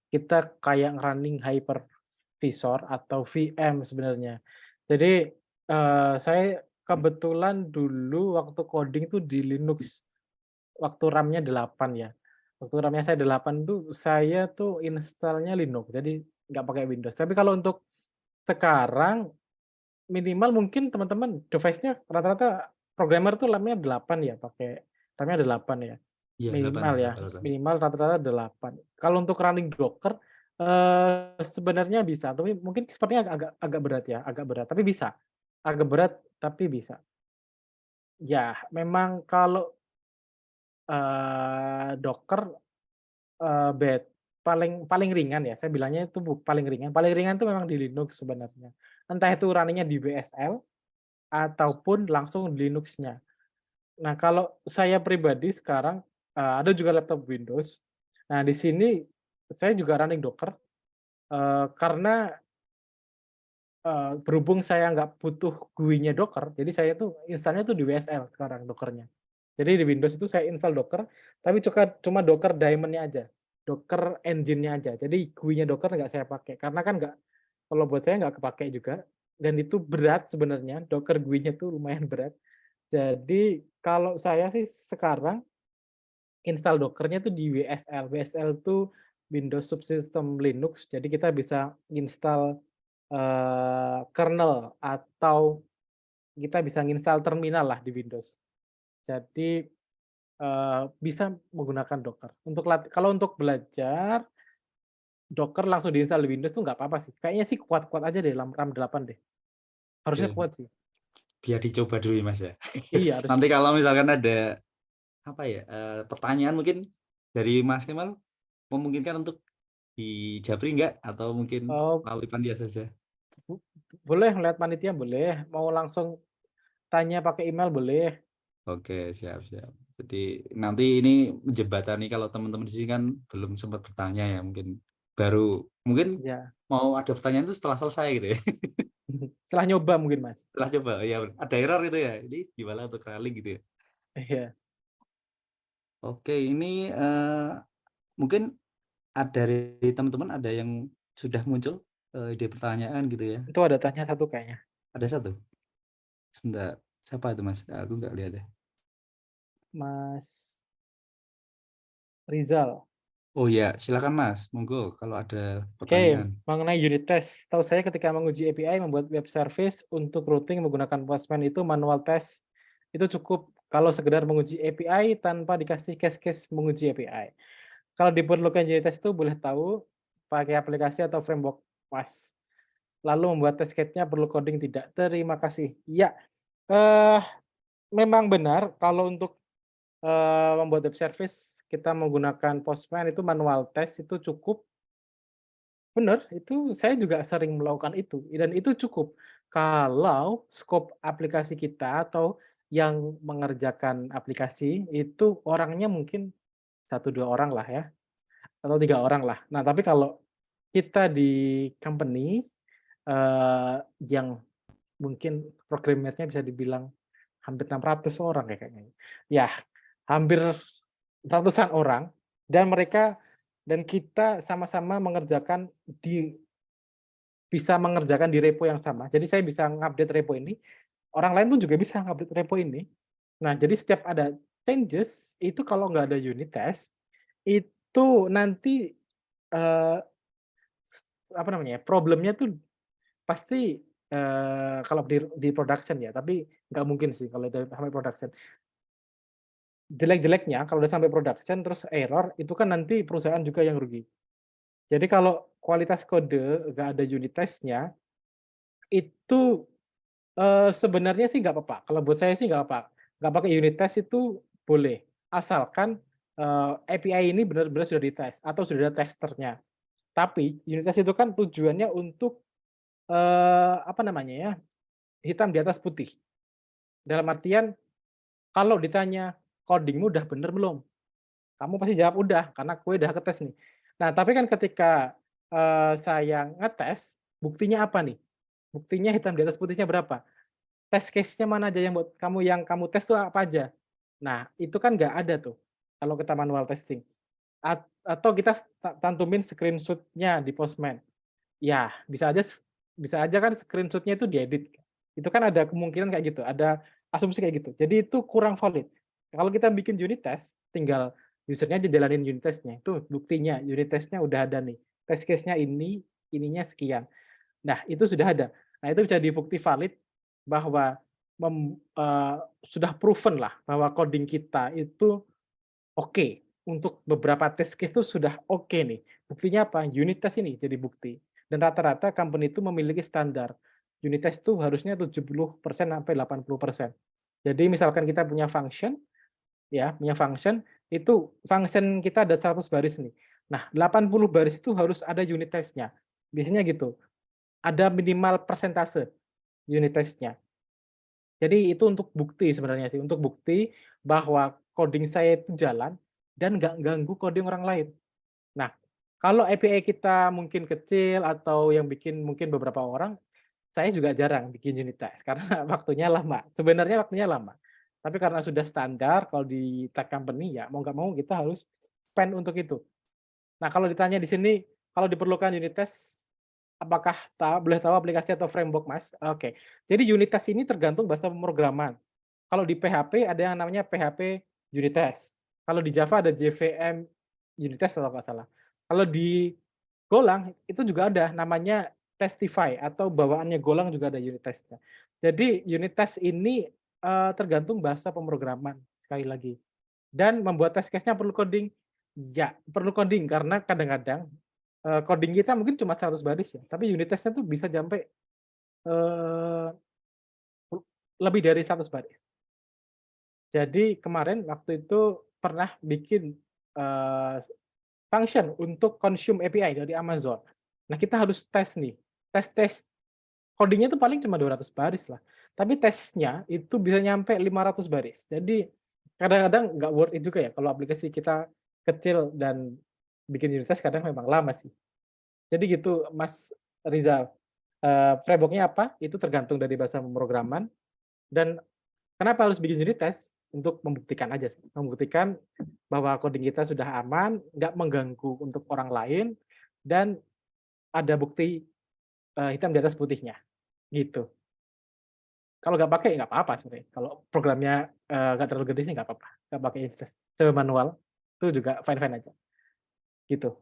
kita kayak running hypervisor atau VM sebenarnya. Jadi, saya kebetulan dulu waktu coding tuh di Linux, waktu RAM-nya 8 ya. Waktu RAM-nya saya 8 tuh, saya tuh install-nya Linux, jadi nggak pakai Windows. Tapi kalau untuk sekarang, minimal mungkin teman-teman device-nya rata-rata programmer tuh RAM-nya 8 ya, pakai RAM-nya 8 ya. Iya 8 Minimal ya ya, rata-rata. minimal rata-rata 8. Kalau untuk running Docker, sebenarnya bisa, tapi mungkin sepertinya agak agak berat ya, agak berat, tapi bisa. Agak berat, tapi bisa. Ya, memang kalau, Docker, paling paling ringan ya, saya bilangnya itu paling ringan itu memang di Linux sebenarnya. Entah itu running-nya di WSL ataupun langsung di Linux-nya. Nah, kalau saya pribadi sekarang, ada juga laptop Windows. Nah, di sini saya juga running Docker, karena, berhubung saya nggak butuh GUI-nya Docker, jadi saya tuh install-nya tuh di WSL sekarang Docker-nya. Jadi di Windows itu saya install Docker, tapi cuma Docker daemon-nya aja, Docker engine-nya aja. Jadi GUI-nya Docker nggak saya pakai, karena kan nggak kalau buat saya nggak kepakai juga, dan itu berat sebenarnya, Docker GUI-nya tuh lumayan berat. Jadi kalau saya sih sekarang install Docker-nya tuh di WSL. WSL tuh Windows subsystem Linux, jadi kita bisa install kernel atau kita bisa install terminal lah di Windows. Jadi bisa menggunakan Docker. Kalau untuk belajar, Docker langsung diinstal di Windows tuh nggak apa-apa sih. Kayaknya sih kuat-kuat aja deh RAM 8 deh. Harusnya Oke, kuat sih. biar dicoba dulu ya Mas ya. Iya harusnya. Nanti kalau misalkan ada apa ya pertanyaan mungkin dari Mas Kemal memungkinkan untuk dijabri nggak atau mungkin Oh, melalui panitia saja? boleh lihat panitia boleh. Mau langsung tanya pakai email boleh. Oke, siap, siap. Jadi nanti ini menjembatani kalau teman-teman di sini kan belum sempat bertanya ya, mungkin Ya. mau ada pertanyaan itu setelah selesai gitu ya. Setelah nyoba mungkin Mas. Setelah coba, ya ada error gitu ya. Ini gimana untuk rally gitu ya. Iya. Oke, ini mungkin ada dari teman-teman ada yang sudah muncul ide pertanyaan gitu ya. Itu ada tanya satu kayaknya. Ada satu. Sebentar, siapa itu Mas? Aku nggak lihat ya. Mas Rizal. Oh ya, silakan Mas. Monggo kalau ada Oke, pertanyaan. mengenai unit test. Tahu saya ketika menguji API membuat web service untuk routing menggunakan Postman itu manual test itu cukup kalau sekedar menguji API tanpa dikasih case-case menguji API. Kalau diperlukan unit test itu boleh tahu pakai aplikasi atau framework Mas. Lalu membuat test case-nya perlu coding tidak? Terima kasih. Ya, eh, memang benar kalau untuk membuat web service kita menggunakan Postman itu manual test itu cukup. Bener, itu saya juga sering melakukan itu, dan itu cukup. Kalau skop aplikasi kita atau yang mengerjakan aplikasi itu orangnya mungkin satu 2 orang lah ya, atau 3 orang lah. Nah, tapi kalau kita di company, yang mungkin programmernya bisa dibilang hampir 600 orang ya kayaknya. Ya, hampir ratusan orang dan kita sama-sama bisa mengerjakan di repo yang sama. Jadi saya bisa ngupdate repo ini, orang lain pun juga bisa ngupdate repo ini. Nah, jadi setiap ada changes, itu kalau nggak ada unit test, itu nanti, eee, apa namanya ya, problemnya tuh pasti, kalau di production ya, tapi nggak mungkin sih kalau udah sampai production. Jelek-jeleknya kalau udah sampai production terus error, itu kan nanti perusahaan juga yang rugi. Jadi kalau kualitas kode nggak ada unit test-nya, itu sebenarnya sih nggak apa-apa, kalau buat saya sih nggak apa, nggak pakai unit test itu boleh, asalkan, API ini benar-benar sudah dites atau sudah ada testernya. Tapi unit test itu kan tujuannya untuk, apa namanya ya, hitam di atas putih. Dalam artian, kalau ditanya, "Coding-mu udah bener belum?" Kamu pasti jawab, "Udah, karena kue udah ketes nih." Nah, tapi kan ketika, saya ngetes, buktinya apa nih? Buktinya hitam di atas putihnya berapa? Test case-nya mana aja yang kamu tes tuh apa aja? Nah, itu kan nggak ada tuh, kalau kita manual testing. Atau kita cantumin screenshot-nya di Postman. Ya, bisa aja kan screenshot-nya itu diedit. Itu kan ada kemungkinan kayak gitu, ada asumsi kayak gitu. Jadi itu kurang valid. Kalau kita bikin unit test, tinggal user-nya aja jalanin unit test-nya. Itu buktinya, unit test-nya udah ada nih. Test case-nya ini, ininya sekian. Nah, itu sudah ada. Nah, itu bisa dibukti valid bahwa sudah proven lah bahwa coding kita itu oke. Untuk beberapa test case itu sudah oke nih. Buktinya apa? Unit test ini jadi bukti. Dan rata-rata company itu memiliki standar. Unit test itu harusnya 70% sampai 80%. Jadi misalkan kita punya function, itu function kita ada 100 baris nih. Nah, 80 baris itu harus ada unit test-nya. Biasanya gitu. Ada minimal persentase unit test-nya. Jadi itu untuk bukti sebenarnya sih, untuk bukti bahwa coding saya itu jalan dan nggak ganggu coding orang lain. Nah, kalau API kita mungkin kecil atau yang bikin mungkin beberapa orang, saya juga jarang bikin unit test karena waktunya lama. Sebenarnya waktunya lama. Tapi karena sudah standar kalau di tech company ya mau nggak mau kita harus spend untuk itu. Nah, kalau ditanya di sini, kalau diperlukan unit test, apakah boleh tahu aplikasi atau framework, Mas? Oke. Jadi unit test ini tergantung bahasa pemrograman. Kalau di PHP ada yang namanya PHP unit test. Kalau di Java ada JVM unit test kalau nggak salah. Kalau di Golang itu juga ada namanya Testify atau bawaannya Golang juga ada unit testnya. Jadi unit test ini tergantung bahasa pemrograman sekali lagi. Dan membuat test case-nya perlu coding? Ya, perlu coding karena kadang-kadang coding kita mungkin cuma 100 baris ya, tapi unit test-nya tuh bisa sampai eee, lebih dari 100 baris. Jadi kemarin waktu itu pernah bikin function untuk consume API dari Amazon. Nah, kita harus tes nih, tes coding-nya itu paling cuma 200 baris lah, tapi tesnya itu bisa nyampe 500 baris. Jadi kadang-kadang nggak worth it juga ya kalau aplikasi kita kecil dan bikin unit test kadang memang lama sih. Jadi gitu Mas Rizal, framework-nya apa, itu tergantung dari bahasa pemrograman dan kenapa harus bikin unit test? Untuk membuktikan aja sih, membuktikan bahwa coding kita sudah aman, nggak mengganggu untuk orang lain, dan ada bukti, hitam di atas putihnya, gitu. Kalau nggak pakai, nggak apa-apa sebenarnya. Kalau programnya, nggak terlalu gede sih nggak apa-apa, nggak pakai unit test. Coba manual, itu juga fine-fine aja, gitu.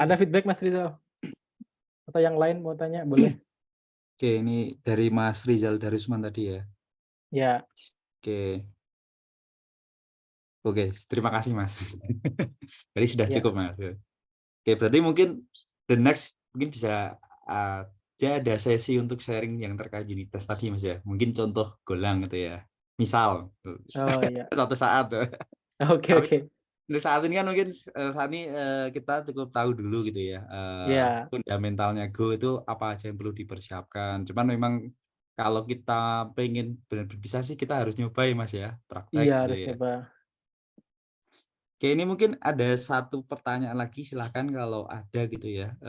Ada Oke, feedback Mas Rizal? Atau yang lain mau tanya, boleh? Oke, ini dari Mas Rizal Darusman tadi ya. Ya, Oke, oke, terima kasih Mas. Jadi sudah ya, cukup Mas. Oke, berarti mungkin the next mungkin bisa ya ada sesi untuk sharing yang terkait unit test tadi Mas ya. Mungkin contoh Golang gitu ya. Misal oh iya, suatu saat. oke Tapi oke, untuk saat ini kan mungkin saat ini kita cukup tahu dulu gitu ya ya, fundamentalnya Go itu apa aja yang perlu dipersiapkan. Cuman memang kalau kita pengen benar-benar bisa sih kita harus nyobain Mas ya, iya praktek gitu harus ya. coba. Oke, ini mungkin ada satu pertanyaan lagi, silahkan kalau ada gitu ya.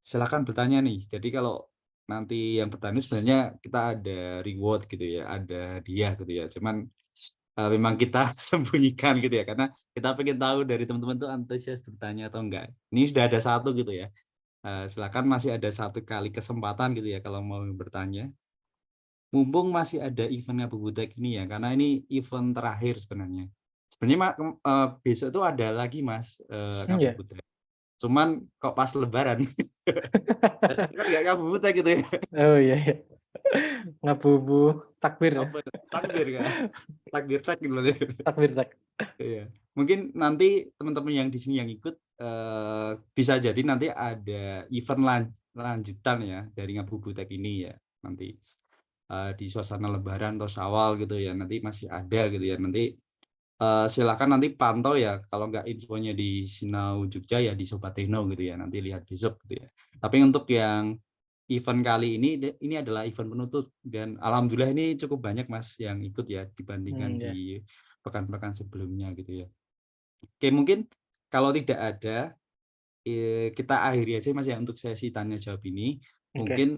Silakan bertanya nih. Jadi kalau nanti yang bertanya sebenarnya kita ada reward gitu ya, ada hadiah gitu ya. Cuman memang kita sembunyikan gitu ya, karena kita pengen tahu dari teman-teman tuh antusias bertanya atau enggak. Ini sudah ada satu gitu ya. Silakan masih ada satu kali kesempatan gitu ya kalau mau bertanya. Mumpung masih ada event Ngabuburit ini ya, karena ini event terakhir sebenarnya. Sebenarnya besok tuh ada lagi Mas Ya. Ngabuburit. Cuman kok pas Lebaran. Kan nggak Ngabuburit gitu ya. Oh iya iya. Ngabubu takbir ya? Apa takbir kan? Takbir tak gitu loh. Takbir Iya. Mungkin nanti teman-teman yang di sini yang ikut bisa jadi nanti ada event lanjutan ya dari Ngabuburit ini ya. Nanti di suasana Lebaran atau Syawal gitu ya. Nanti masih ada gitu ya. Nanti silakan nanti pantau ya, kalau nggak infonya di Sinau Jogja ya di Sobat Tekno gitu ya, nanti lihat besok gitu ya. Tapi untuk yang event kali ini adalah event penutup dan alhamdulillah ini cukup banyak Mas yang ikut ya dibandingkan ya. di pekan-pekan sebelumnya gitu ya. Oke, mungkin kalau tidak ada kita akhiri aja Mas ya untuk sesi tanya jawab ini. Oke. Mungkin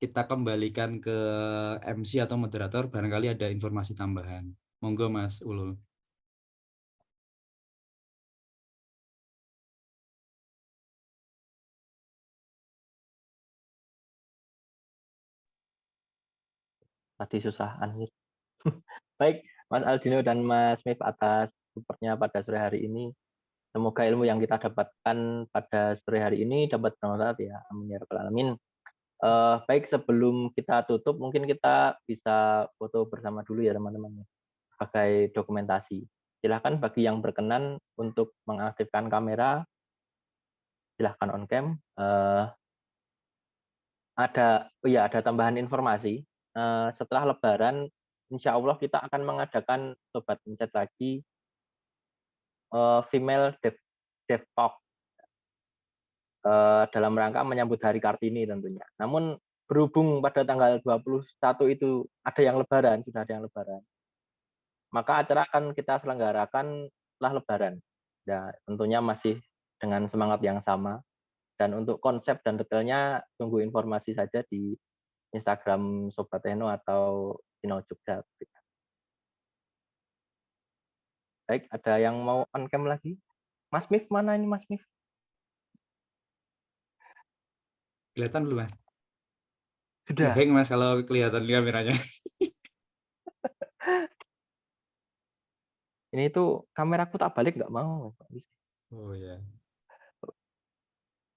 kita kembalikan ke MC atau moderator barangkali ada informasi tambahan. Monggo Mas Ulul. Tadi susah unmute. Baik, Mas Aldino dan Mas Mif atas supportnya pada sore hari ini. Semoga ilmu yang kita dapatkan pada sore hari ini dapat bermanfaat ya. Amin ya rabbal alamin. Baik, sebelum kita tutup, mungkin kita bisa foto bersama dulu ya teman-teman, sebagai dokumentasi. Silahkan bagi yang berkenan untuk mengaktifkan kamera, silahkan on cam. Ada tambahan informasi. Setelah Lebaran, insya Allah kita akan mengadakan Sobat Mencet lagi female dev talk dalam rangka menyambut Hari Kartini tentunya. Namun berhubung pada tanggal 21 itu ada yang Lebaran, sudah ada yang Lebaran, maka acara akan kita selenggarakan setelah Lebaran. Ya, tentunya masih dengan semangat yang sama. Dan untuk konsep dan detailnya tunggu informasi saja di Instagram Sobat Tekno atau Sinau Jogja. Baik, ada yang mau on cam lagi? Mas Mif, mana ini Mas Mif? Kelihatan belum Mas? Sudah. Ngeheng Mas kalau kelihatan kameranya. Ini tuh kameraku tak balik nggak mau. Oh ya.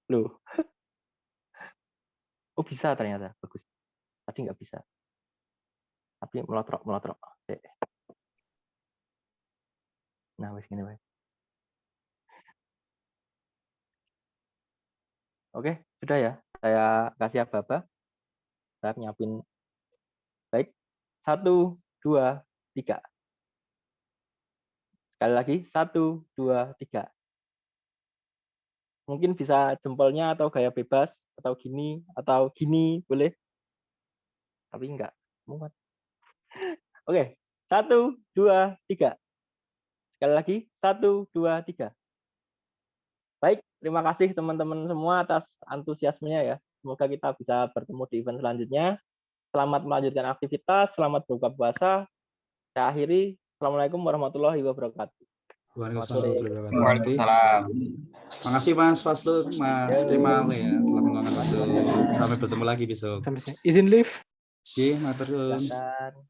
Loh, oh bisa ternyata. Bagus. Tadi nggak bisa. Tapi melotrok. Oke. Nah, wis gini wae. Oke, sudah ya. Saya kasih aba-aba. Saya nyiapin. Baik. 1, 2, 3. Sekali lagi. 1, 2, 3. Mungkin bisa jempolnya atau gaya bebas atau gini boleh. Tapi enggak muat. Oke. 1, 2, 3. Sekali lagi. 1, 2, 3. Baik, terima kasih teman-teman semua atas antusiasmenya ya. Semoga kita bisa bertemu di event selanjutnya. Selamat melanjutkan aktivitas, selamat berbuka puasa. Saya akhiri. Assalamualaikum warahmatullahi wabarakatuh. Selamat sore. Waalaikumsalam. Makasih Mas Faslur, Mas Yo. Kemal ya telah meluangkan waktu. Sama-sama. Sampai bertemu lagi besok. Sampai sini. Izin live. Oke, matur nuwun. Silakan.